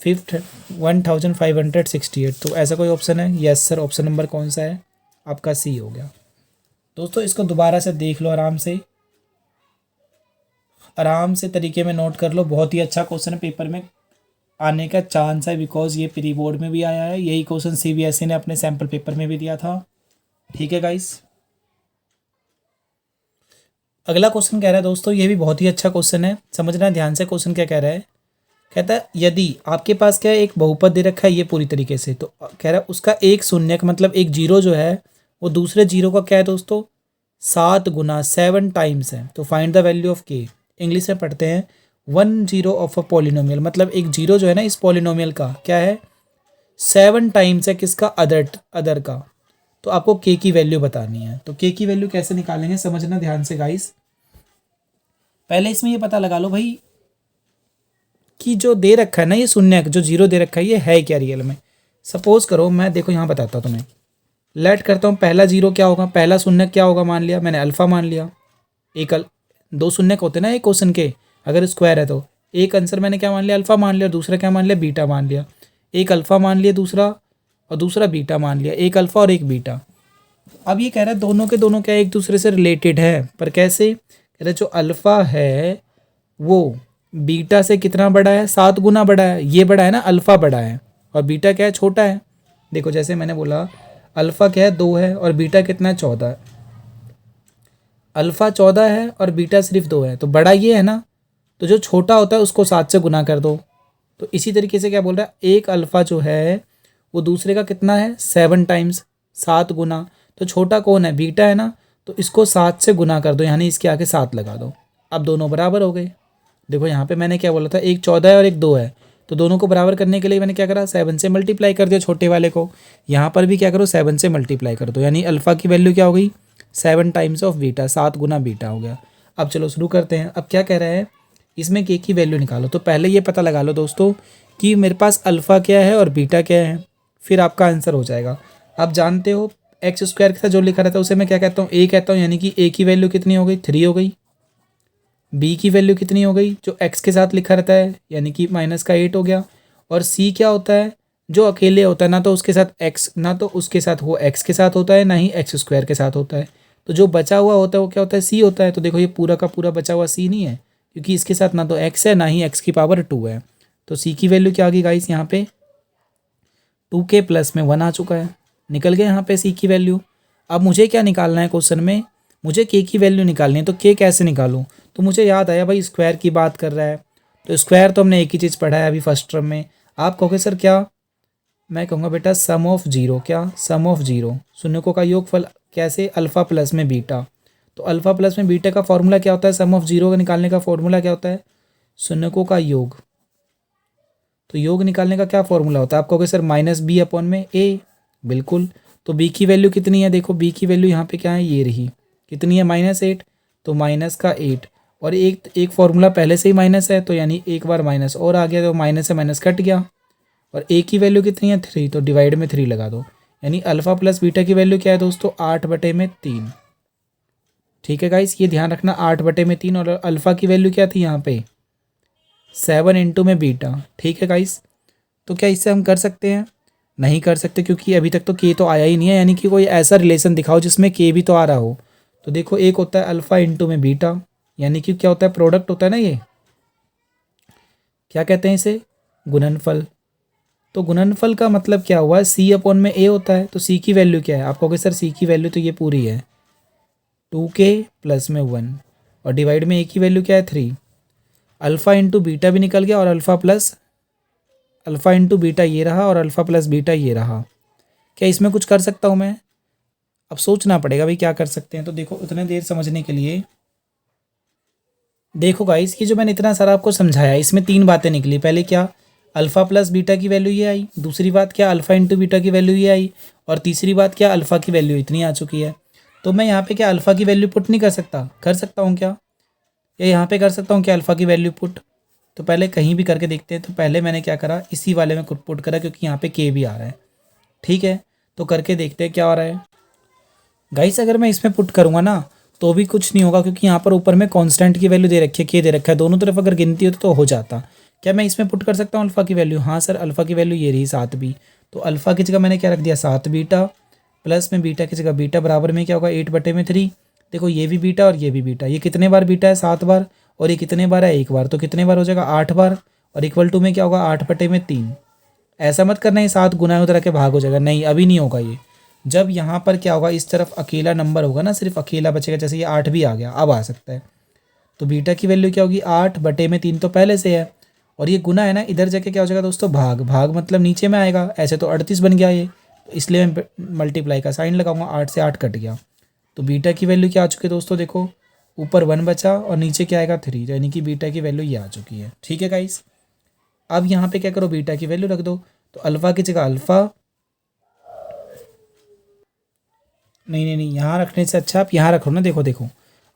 फिफ्थ 1568। तो ऐसा कोई ऑप्शन है, यस सर ऑप्शन नंबर कौन सा है आपका, सी हो गया। दोस्तों इसको दोबारा से देख लो, आराम से तरीके में नोट कर लो, बहुत ही अच्छा क्वेश्चन है, पेपर में आने का चांस है, बिकॉज ये प्री बोर्ड में भी आया है, यही क्वेश्चन सीबीएसई ने अपने सैम्पल पेपर में भी दिया था। ठीक है गाइस, अगला क्वेश्चन कह रहा है दोस्तों, ये भी बहुत ही अच्छा क्वेश्चन है, समझना ध्यान से, क्वेश्चन क्या कह रहा है, कहता है यदि आपके पास क्या है एक बहुपद दे रखा है ये पूरी तरीके से, तो कह रहा है उसका एक शून्य का मतलब एक जीरो जो है वो दूसरे जीरो का क्या है दोस्तों 7 गुना 7 टाइम्स है, तो फाइंड द वैल्यू ऑफ के। इंग्लिश में पढ़ते हैं 1 जीरो ऑफ अ पॉलिनोमियल, मतलब एक जीरो जो है ना इस पॉलिनोमियल का क्या है 7 टाइम्स है किसका, अदर का। तो आपको के की वैल्यू बतानी है, तो के की वैल्यू कैसे निकालेंगे समझना ध्यान से गाइस। पहले इसमें ये पता लगा लो भाई कि जो दे रखा है ना ये शून्य, जो जीरो दे रखा है ये है क्या रियल में। सपोज करो मैं, देखो यहाँ बताता हूँ तुम्हें, लेट करता हूँ पहला जीरो क्या होगा, पहला शून्य क्या होगा, मान लिया मैंने अल्फ़ा मान लिया। एक दो शून्य होते ना एक क्वेश्चन के, अगर स्क्वायर है तो एक आंसर मैंने क्या मान लिया, अल्फ़ा मान लिया, और दूसरा क्या मान लिया, बीटा मान लिया। एक अल्फ़ा मान लिया दूसरा, और दूसरा बीटा मान लिया, एक अल्फ़ा और एक बीटा। अब ये कह रहा है दोनों के दोनों क्या एक दूसरे से रिलेटेड है, पर कैसे कह रहे, जो अल्फ़ा है वो बीटा से कितना बड़ा है, 7 गुना बड़ा है। ये बड़ा है ना, अल्फ़ा बड़ा है, और बीटा क्या है, छोटा है। देखो जैसे मैंने बोला अल्फ़ा क्या है, 2 है, और बीटा कितना है, 14 है। अल्फ़ा 14 है और बीटा सिर्फ 2 है, तो बड़ा ये है ना, तो जो छोटा होता है उसको 7 से गुना कर दो। तो इसी तरीके से क्या बोल रहा है, एक अल्फ़ा जो है वो दूसरे का कितना है, 7 टाइम्स, 7 गुना। तो छोटा कौन है, बीटा है ना, तो इसको 7 से गुना कर दो, यानी इसके आगे 7 लगा दो। अब दोनों बराबर हो गए। देखो यहाँ पे मैंने क्या बोला था, एक 14 है और एक 2 है, तो दोनों को बराबर करने के लिए मैंने क्या करा, 7 से मल्टीप्लाई कर दिया छोटे वाले को। यहाँ पर भी क्या करो, 7 से मल्टीप्लाई कर दो, यानी अल्फ़ा की वैल्यू क्या हो गई, 7 times of beta, 7 Guna beta हो गया। अब चलो शुरू करते हैं। अब क्या कह रहा है, इसमें के की वैल्यू निकालो। तो पहले ये पता लगा लो दोस्तों कि मेरे पास अल्फ़ा क्या है और बीटा क्या है, फिर आपका आंसर हो जाएगा। आप जानते हो एक्स स्क्वायर के साथ जो लिखा रहता है उसे मैं क्या कहता हूँ, ए कहता हूँ, यानी कि ए की वैल्यू कितनी हो गई, 3 हो गई। बी की वैल्यू कितनी हो गई, जो एक्स के साथ लिखा रहता है, यानी कि -8 हो गया। और सी क्या होता है, जो अकेले होता है, ना तो उसके साथ एक्स, ना तो उसके साथ वो एक्स के साथ होता है, ना ही एक्स स्क्वायर के साथ होता है। तो जो बचा हुआ होता है वो क्या होता है, सी होता है। तो देखो ये पूरा का पूरा बचा हुआ सी नहीं है, क्योंकि इसके साथ ना तो एक्स है ना ही एक्स की पावर 2 है। तो सी की वैल्यू क्या आ गई गाइस, यहाँ पे 2 के प्लस में 1 आ चुका है, निकल गया यहाँ पे सी की वैल्यू। अब मुझे क्या निकालना है क्वेश्चन में, मुझे के की वैल्यू निकालनी है। तो के कैसे निकालूं, तो मुझे याद आया भाई स्क्वायर की बात कर रहा है, तो स्क्वायर तो हमने एक ही चीज़ पढ़ा है अभी फर्स्ट टर्म में। आप कहोगे सर क्या, मैं कहूँगा बेटा सम ऑफ जीरो, क्या सम ऑफ जीरो, शून्यकों का योगफल, कैसे, अल्फ़ा प्लस में बीटा। तो अल्फ़ा प्लस में बीटा का फॉर्मूला क्या होता है, सम ऑफ जीरो का निकालने का फॉर्मूला क्या होता है, शून्यकों का योग। तो योग निकालने का क्या फॉर्मूला होता है, आप कहोगे सर -b/a, बिल्कुल। तो b की वैल्यू कितनी है, देखो b की वैल्यू यहाँ पे क्या है, ये रही, कितनी है, -8, तो माइनस का 8, और एक फार्मूला पहले से ही माइनस है, तो यानी एक बार माइनस और आ गया, तो माइनस से माइनस कट गया। और a की वैल्यू कितनी है, 3, तो डिवाइड में 3 लगा दो, यानी अल्फ़ा प्लस बीटा की वैल्यू क्या है दोस्तों, 8/3। ठीक है गाइस, ये ध्यान रखना, 8/3, और अल्फ़ा की वैल्यू क्या थी यहाँ पे, 7 इंटू में बीटा। ठीक है गाइस, तो क्या इससे हम कर सकते हैं, नहीं कर सकते, क्योंकि अभी तक तो के तो आया ही नहीं है, यानी कि कोई ऐसा रिलेशन दिखाओ जिसमें के भी तो आ रहा हो। तो देखो एक होता है अल्फ़ा इंटू में बीटा, यानी कि क्या होता है, प्रोडक्ट होता है ना, ये क्या कहते हैं इसे, गुणनफल। तो गुणनफल का मतलब क्या हुआ, C/A होता है। तो सी की वैल्यू क्या है, आप कहोगे सर सी की वैल्यू तो ये पूरी है 2k प्लस में 1, और डिवाइड में a की वैल्यू क्या है, 3। अल्फ़ा इंटू बीटा भी निकल गया, और अल्फ़ा इंटू बीटा ये रहा, और अल्फ़ा प्लस बीटा ये रहा। क्या इसमें कुछ कर सकता हूँ मैं, अब सोचना पड़ेगा भाई क्या कर सकते हैं। तो देखो उतने देर समझने के लिए, देखो गाइस ये जो मैंने इतना सारा आपको समझाया, इसमें 3 बातें निकली। पहले क्या, अल्फ़ा प्लस बीटा की वैल्यू ये आई, दूसरी बात क्या, अल्फ़ा इंटू बीटा की वैल्यू ये आई, और तीसरी बात क्या, अल्फ़ा की वैल्यू इतनी आ चुकी है। तो मैं यहाँ पे क्या अल्फ़ा की वैल्यू पुट नहीं कर सकता, कर सकता हूँ क्या, या यहाँ पे कर सकता हूँ क्या अल्फ़ा की वैल्यू पुट। तो पहले कहीं भी करके देखते हैं। तो पहले मैंने क्या करा, इसी वाले में पुट करा, क्योंकि यहाँ पे के भी आ रहा है। ठीक है, तो करके देखते हैं क्या हो रहा है। गाइस अगर मैं इसमें पुट करूँगा ना तो भी कुछ नहीं होगा, क्योंकि यहाँ पर ऊपर में कांस्टेंट की वैल्यू दे रखी है, के दे रखा है, दोनों तरफ अगर गिनती होती तो हो जाता। क्या मैं इसमें पुट कर सकता हूँ अल्फ़ा की वैल्यू, हाँ सर अल्फ़ा की वैल्यू ये रही 7 भी। तो अल्फ़ा की जगह मैंने क्या रख दिया, 7 बीटा, प्लस में बीटा की जगह बीटा बराबर में क्या होगा, 8/3। देखो ये भी बीटा और ये भी बीटा, ये कितने बार बीटा है, 7 बार, और ये कितने बार है, 1 बार, तो कितने बार हो जाएगा, 8 बार, और इक्वल टू में क्या होगा, 8/3। ऐसा मत करना ये 7 गुना उधर के भाग हो जाएगा, नहीं अभी नहीं होगा ये। जब यहाँ पर क्या होगा, इस तरफ अकेला नंबर होगा ना, सिर्फ अकेला बचेगा, जैसे ये 8 भी आ गया, अब आ सकता है। तो बीटा की वैल्यू क्या होगी, 8/3 तो पहले से है, और ये गुना है ना, इधर जाके क्या हो जाएगा दोस्तों, भाग, भाग मतलब नीचे में आएगा, ऐसे तो 38 बन गया ये, तो इसलिए मैं मल्टीप्लाई का साइन लगाऊंगा, 8 से 8 कट गया। तो बीटा की वैल्यू क्या आ चुकी है दोस्तों, देखो ऊपर 1 बचा और नीचे क्या आएगा, 3, यानी कि बीटा की वैल्यू ये आ चुकी है। ठीक है गाइस, अब यहाँ पे क्या करो, बीटा की वैल्यू रख दो। तो अल्फ़ा की जगह अल्फ़ा, नहीं नहीं नहीं, यहाँ रखने से अच्छा आप यहाँ रखो ना, देखो देखो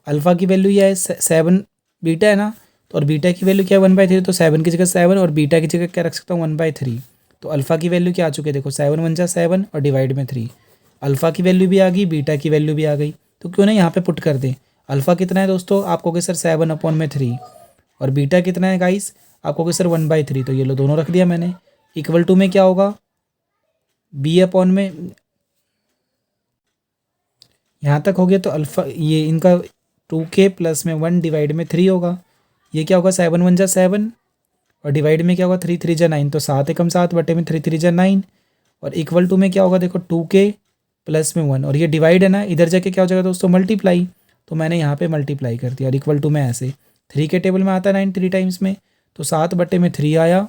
अल्फ़ा की वैल्यू ये है 7 बीटा है ना, तो और बीटा की वैल्यू क्या है 1/3, तो 7 की जगह 7 और बीटा की जगह क्या रख सकता हूँ 1/3। तो अल्फ़ा की वैल्यू क्या आ चुकी है देखो 7 1 जा 7 और डिवाइड में 3। अल्फ़ा की वैल्यू भी आ गई, बीटा की वैल्यू भी आ गई, तो क्यों ना यहाँ पे पुट कर दें। अल्फ़ा कितना है दोस्तों, आप कहोगे सर 7/3 और बीटा कितना है गाइस, आप कहोगे सर 1/3। तो ये लो दोनों रख दिया मैंने। इक्वल टू में क्या होगा बी अपॉन में, यहाँ तक हो गया तो अल्फ़ा ये इनका 2k प्लस में 1 डिवाइड में 3 होगा। ये क्या होगा 7 1 जा 7 और डिवाइड में क्या होगा 3 3 जा 9, तो 7 एकम 7 बटे में 3 3 जा 9 और इक्वल टू में क्या होगा देखो 2k प्लस में 1 और ये डिवाइड है ना, इधर जाके क्या हो जाएगा दोस्तों मल्टीप्लाई, तो मैंने यहाँ पे मल्टीप्लाई कर दिया और इक्वल टू में ऐसे 3 के टेबल में आता है 9 3 टाइम्स में, तो 7 बटे में 3 आया,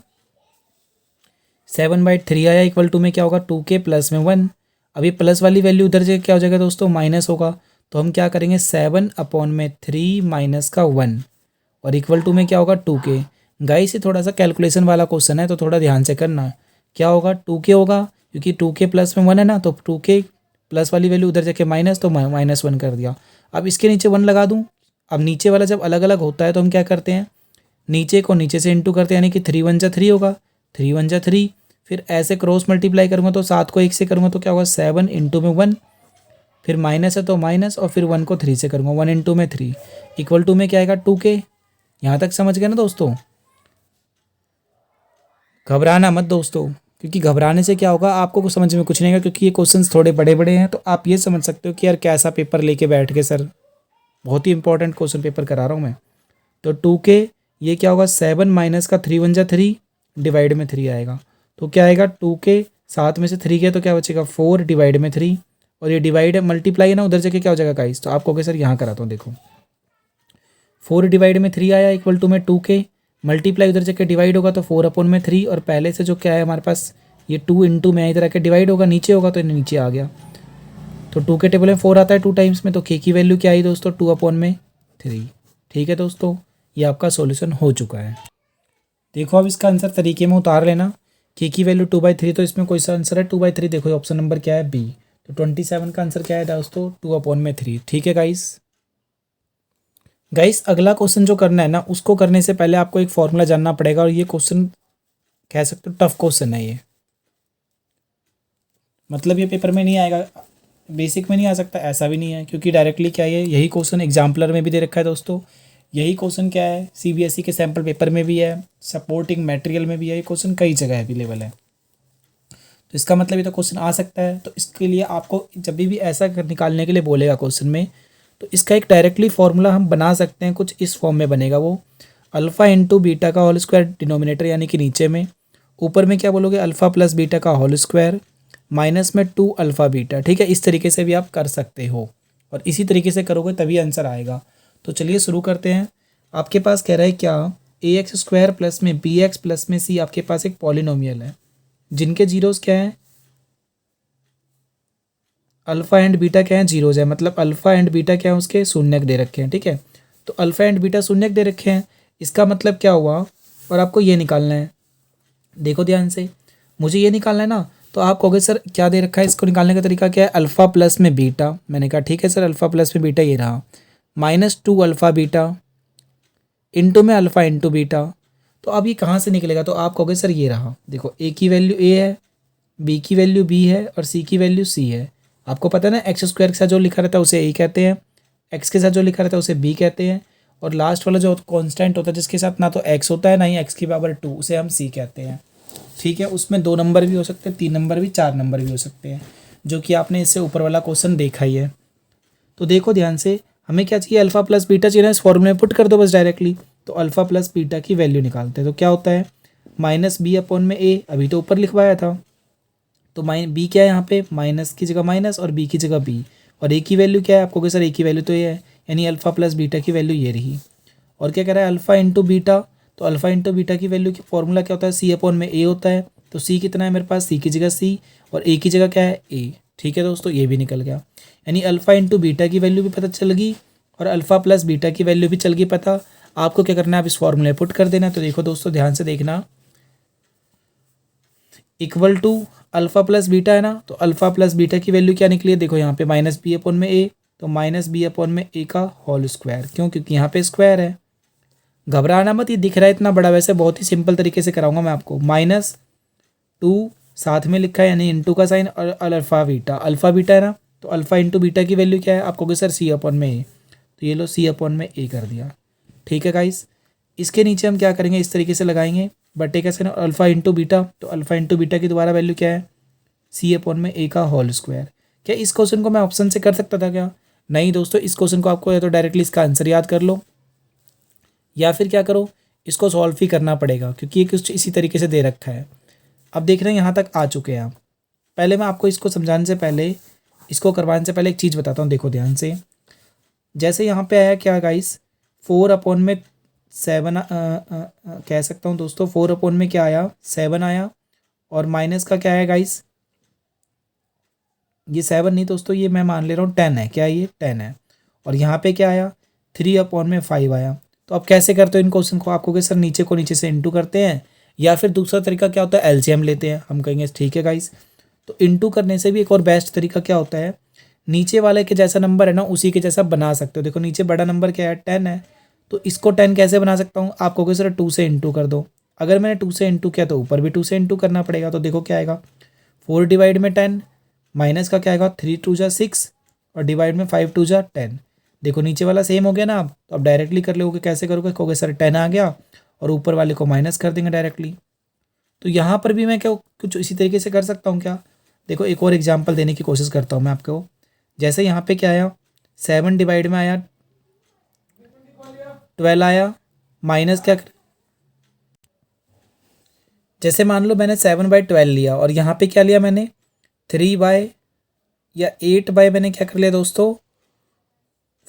7/3 आया, इक्वल टू में क्या होगा 2k प्लस में 1। अब ये प्लस वाली वैल्यू उधर से क्या हो जाएगा दोस्तों माइनस होगा, तो हम क्या करेंगे 7/3 माइनस का 1 और इक्वल टू में क्या होगा 2k। गाइस ये थोड़ा सा कैलकुलेशन वाला क्वेश्चन है तो थोड़ा ध्यान से करना। क्या होगा 2k होगा, क्योंकि 2k प्लस में 1 है ना, तो 2k प्लस वाली वैल्यू उधर जाके माइनस, तो -1 कर दिया। अब इसके नीचे 1 लगा दूँ। अब नीचे वाला जब अलग अलग होता है तो हम क्या करते हैं, नीचे को नीचे से इंटू करते हैं, यानी कि 3 1 जा 3 होगा, 3 1 जा 3, फिर ऐसे क्रॉस मल्टीप्लाई करूँगा तो 7 को 1 से करूँगा तो क्या होगा 7 इंटू में 1, फिर माइनस है तो माइनस और फिर 1 को 3 से करूँगा 1 इंटू में 3, इक्वल टू में क्या आएगा 2k। यहाँ तक समझ गए ना दोस्तों। घबराना मत दोस्तों, क्योंकि घबराने से क्या होगा आपको कुछ समझ में कुछ नहीं आएगा, क्योंकि ये क्वेश्चंस थोड़े बड़े बड़े हैं। तो आप ये समझ सकते हो कि यार कैसा पेपर लेके बैठ के सर, बहुत ही इंपॉर्टेंट क्वेश्चन पेपर करा रहा हूँ मैं। तो 2k ये क्या होगा 7 माइनस का 3 1 जा 3 डिवाइड में 3 आएगा, तो क्या आएगा 2k 7 में से 3 गया तो क्या बचेगा 4 डिवाइड में 3 और ये डिवाइड है मल्टीप्लाई है ना, उधर जाके क्या हो जाएगा गाइस, तो आप कहोगे सर यहाँ कराता हूँ देखो 4 डिवाइड में 3 आया इक्वल टू में 2k, मल्टीप्लाई उधर जाके डिवाइड होगा तो 4/3 और पहले से जो क्या है हमारे पास ये 2 इंटू में इधर आके डिवाइड होगा, नीचे होगा तो नीचे आ गया, तो 2 के टेबल में 4 आता है 2 टाइम्स में, तो k की वैल्यू क्या आई दोस्तों 2/3। ठीक है दोस्तों, ये आपका सॉल्यूशन हो चुका है। देखो अब इसका आंसर तरीके में उतार लेना, k की वैल्यू 2/3, तो इसमें कोई सा आंसर है 2/3, देखो ऑप्शन नंबर क्या है बी, तो 27 का आंसर क्या है दोस्तों 2/3। ठीक है गाइस अगला क्वेश्चन जो करना है ना, उसको करने से पहले आपको एक फॉर्मूला जानना पड़ेगा और ये क्वेश्चन कह सकते हो टफ क्वेश्चन है ये, मतलब ये पेपर में नहीं आएगा, बेसिक में नहीं आ सकता ऐसा भी नहीं है, क्योंकि डायरेक्टली क्या है यही क्वेश्चन एग्जाम्पलर में भी दे रखा है दोस्तों। यही क्वेश्चन क्या है सीबीएसई के सैम्पल पेपर में भी है, सपोर्टिंग मटेरियल में भी है, ये क्वेश्चन कई जगह अवेलेबल है, तो इसका मतलब ये तो क्वेश्चन आ सकता है। तो इसके लिए आपको जब भी ऐसा निकालने के लिए बोलेगा क्वेश्चन में, तो इसका एक डायरेक्टली फॉर्मूला हम बना सकते हैं, कुछ इस फॉर्म में बनेगा वो अल्फ़ा इंटू बीटा का होल स्क्वायर डिनोमिनेटर यानी कि नीचे में, ऊपर में क्या बोलोगे अल्फ़ा प्लस बीटा का होल स्क्वायर माइनस में 2 अल्फ़ा बीटा। ठीक है, इस तरीके से भी आप कर सकते हो और इसी तरीके से करोगे तभी आंसर आएगा। तो चलिए शुरू करते हैं। आपके पास कह रहा है क्या ax² प्लस में bx प्लस में c आपके पास एक पॉलिनोमियल है जिनके जीरोस क्या हैं अल्फ़ा एंड बीटा क्या है जीरोज है, मतलब अल्फ़ा एंड बीटा क्या है उसके शून्यक दे रखे हैं। ठीक है, तो अल्फ़ा एंड बीटा शून्यक दे रखे हैं, इसका मतलब क्या हुआ, और आपको ये निकालना है। देखो ध्यान से, मुझे ये निकालना है ना, तो आप कहोगे सर क्या दे रखा है, इसको निकालने का तरीका क्या है अल्फ़ा प्लस में बीटा। मैंने कहा ठीक है सर अल्फ़ा प्लस में बीटा ये रहा, -2 अल्फ़ा बीटा इंटू में अल्फ़ा इंटू बीटा। तो अब ये कहाँ से निकलेगा, तो आप कहोगे सर ये रहा, देखो ए की वैल्यू ए है, बी की वैल्यू बी है और सी की वैल्यू सी है। आपको पता है ना x² के साथ जो लिखा रहता है उसे ए कहते हैं, x के साथ जो लिखा रहता है उसे बी कहते हैं, और लास्ट वाला जो कांस्टेंट होता है जिसके साथ ना तो x होता है ना ही x⁻², उसे हम c कहते हैं। ठीक है, उसमें 2 नंबर भी हो सकते हैं, 3 नंबर भी, 4 नंबर भी हो सकते हैं, जो कि आपने इससे ऊपर वाला क्वेश्चन देखा ही है। तो देखो ध्यान से, हमें क्या चाहिए अल्फ़ा प्लस बीटा चाहिए ना, इस फॉर्मूले में पुट कर दो बस डायरेक्टली। तो अल्फ़ा प्लस बीटा की वैल्यू निकालते हैं, तो क्या होता है -b/a, अभी तो ऊपर लिखवाया था, तो बी क्या है यहाँ पे माइनस की जगह माइनस और बी की जगह बी, और ए की वैल्यू क्या है आपको सर ए की वैल्यू तो ये है, यानी अल्फ़ा प्लस बीटा की वैल्यू ये रही। और क्या कह रहा है अल्फ़ा इंटू बीटा, तो अल्फ़ा इंटू बीटा की वैल्यू की फॉर्मूला क्या होता है c/a होता है, तो c कितना है मेरे पास, c की जगह c और a की जगह क्या है a। ठीक है दोस्तों, ये भी निकल गया, यानी अल्फ़ा इंटू बीटा की वैल्यू भी पता चल गई और अल्फ़ा प्लस बीटा की वैल्यू भी चल गई पता। आपको क्या करना है, आप इस फॉर्मूले पुट कर देना। तो देखो दोस्तों ध्यान से देखना, equal to alpha plus beta है ना, तो अल्फ़ा प्लस बीटा की वैल्यू क्या निकली है, देखो यहाँ पे -b/a, तो -b/a का होल स्क्वायर, क्यों, क्योंकि यहाँ पे स्क्वायर है, घबराना मत, ये दिख रहा है इतना बड़ा, वैसे बहुत ही सिंपल तरीके से कराऊंगा मैं आपको। -2 साथ में लिखा है यानी इंटू का साइन और अल्फ़ा बीटा, अल्फ़ा बीटा है ना, तो अल्फ़ा इंटू बीटा की वैल्यू क्या है आप कहोगे सर C/A, तो ये लो C/A कर दिया। ठीक है गाइस, इसके नीचे हम क्या करेंगे, इस तरीके से लगाएंगे बटे का साइन अल्फ़ा इंटू बीटा, तो अल्फ़ा इंटू बीटा की दोबारा वैल्यू क्या है C/A का होल स्क्वायर। क्या इस क्वेश्चन को मैं ऑप्शन से कर सकता था क्या? नहीं दोस्तों, इस क्वेश्चन को आपको या तो डायरेक्टली इसका आंसर याद कर लो या फिर क्या करो, इसको सॉल्व ही करना पड़ेगा क्योंकि ये कुछ इसी तरीके से दे रखा है। अब देख रहे हैं यहाँ तक आ चुके हैं आप। पहले मैं आपको इसको समझाने से पहले, इसको करवाने से पहले एक चीज़ बताता हूँ, देखो ध्यान से। जैसे यहाँ पे आया क्या गाइस, 4/7 कह सकता हूँ दोस्तों, 4 में क्या आया 7 आया, और माइनस का क्या है गाइस, ये 7 नहीं दोस्तों, ये मैं मान ले रहा हूँ 10 है, क्या ये 10 है, और यहाँ पे क्या आया 3/5 आया। तो अब कैसे करते हो इन क्वेश्चन को, आपको सर नीचे को नीचे से इंटू करते हैं, या फिर दूसरा तरीका क्या होता है एलसीएम लेते हैं। हम कहेंगे ठीक है गाइस, तो इंटू करने से भी एक और बेस्ट तरीका क्या होता है, नीचे वाले के जैसा नंबर है ना उसी के जैसा बना सकते हो। देखो नीचे बड़ा नंबर क्या है 10 है, तो इसको 10 कैसे बना सकता हूँ, आप कहोगे सर 2 से इंटू कर दो। अगर मैंने 2 से इंटू किया तो ऊपर भी 2 से इंटू करना पड़ेगा, तो देखो क्या आएगा 4 डिवाइड में 10, माइनस का क्या आएगा 3 2 जा 6, और डिवाइड में 5 2 जा 10। देखो नीचे वाला सेम हो गया ना, आप तो अब डायरेक्टली कर लोगे, कैसे करोगे, कहोगे सर 10 आ गया और ऊपर वाले को माइनस कर देंगे डायरेक्टली। तो यहाँ पर भी मैं क्या कुछ इसी तरीके से कर सकता हूँ क्या, देखो एक और एग्जांपल देने की कोशिश करता हूँ मैं आपको। जैसे यहाँ पे क्या आया 7 डिवाइड में आया 12 आया, माइनस क्या जैसे मान लो मैंने 7/12 लिया और यहाँ पे क्या लिया मैंने 3 या 8 मैंने क्या कर लिया दोस्तों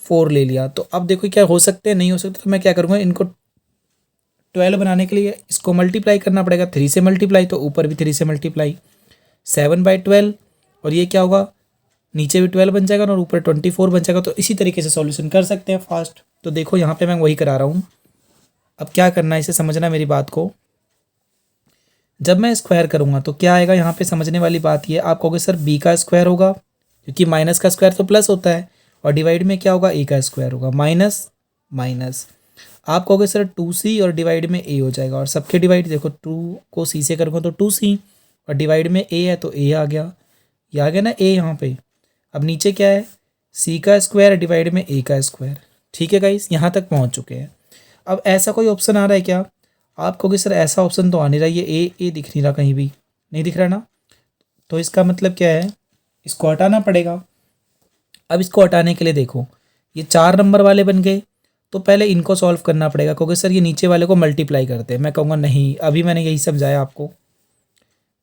4 ले लिया। तो अब देखो क्या हो सकते हैं, नहीं हो सकते, तो मैं क्या करूँगा इनको 12 बनाने के लिए इसको मल्टीप्लाई करना पड़ेगा, 3 से मल्टीप्लाई, तो ऊपर भी 3 से मल्टीप्लाई, 7/12, और ये क्या होगा नीचे भी 12 बन जाएगा और ऊपर 24 बन जाएगा। तो इसी तरीके से सॉल्यूशन कर सकते हैं फास्ट। तो देखो यहाँ पे मैं वही करा रहा हूँ। अब क्या करना है, इसे समझना मेरी बात को। जब मैं स्क्वायर करूँगा तो क्या आएगा, यहाँ पे समझने वाली बात ये, आप कहोगे सर b का स्क्वायर होगा क्योंकि माइनस का स्क्वायर तो प्लस होता है, और डिवाइड में क्या होगा a का स्क्वायर होगा, माइनस माइनस। आप कहोगे सर 2c और डिवाइड में a हो जाएगा, और सबके डिवाइड देखो 2 को c से करूँगा तो 2c, और डिवाइड में a है तो a आ गया, ये आ गया ना a यहाँ पे। अब नीचे क्या है c का स्क्वायर डिवाइड में a का स्क्वायर। ठीक है गाइस, यहाँ तक पहुँच चुके हैं। अब ऐसा कोई ऑप्शन आ रहा है क्या, आप कहोगे सर ऐसा ऑप्शन तो आ नहीं रहा, ये ए दिख नहीं रहा, कहीं भी नहीं दिख रहा ना, तो इसका मतलब क्या है इसको हटाना पड़ेगा। अब इसको हटाने के लिए देखो ये 4 नंबर वाले बन गए, तो पहले इनको सॉल्व करना पड़ेगा। कहोगे सर ये नीचे वाले को मल्टीप्लाई करते हैं, मैं कहूँगा नहीं, अभी मैंने यही समझाया आपको।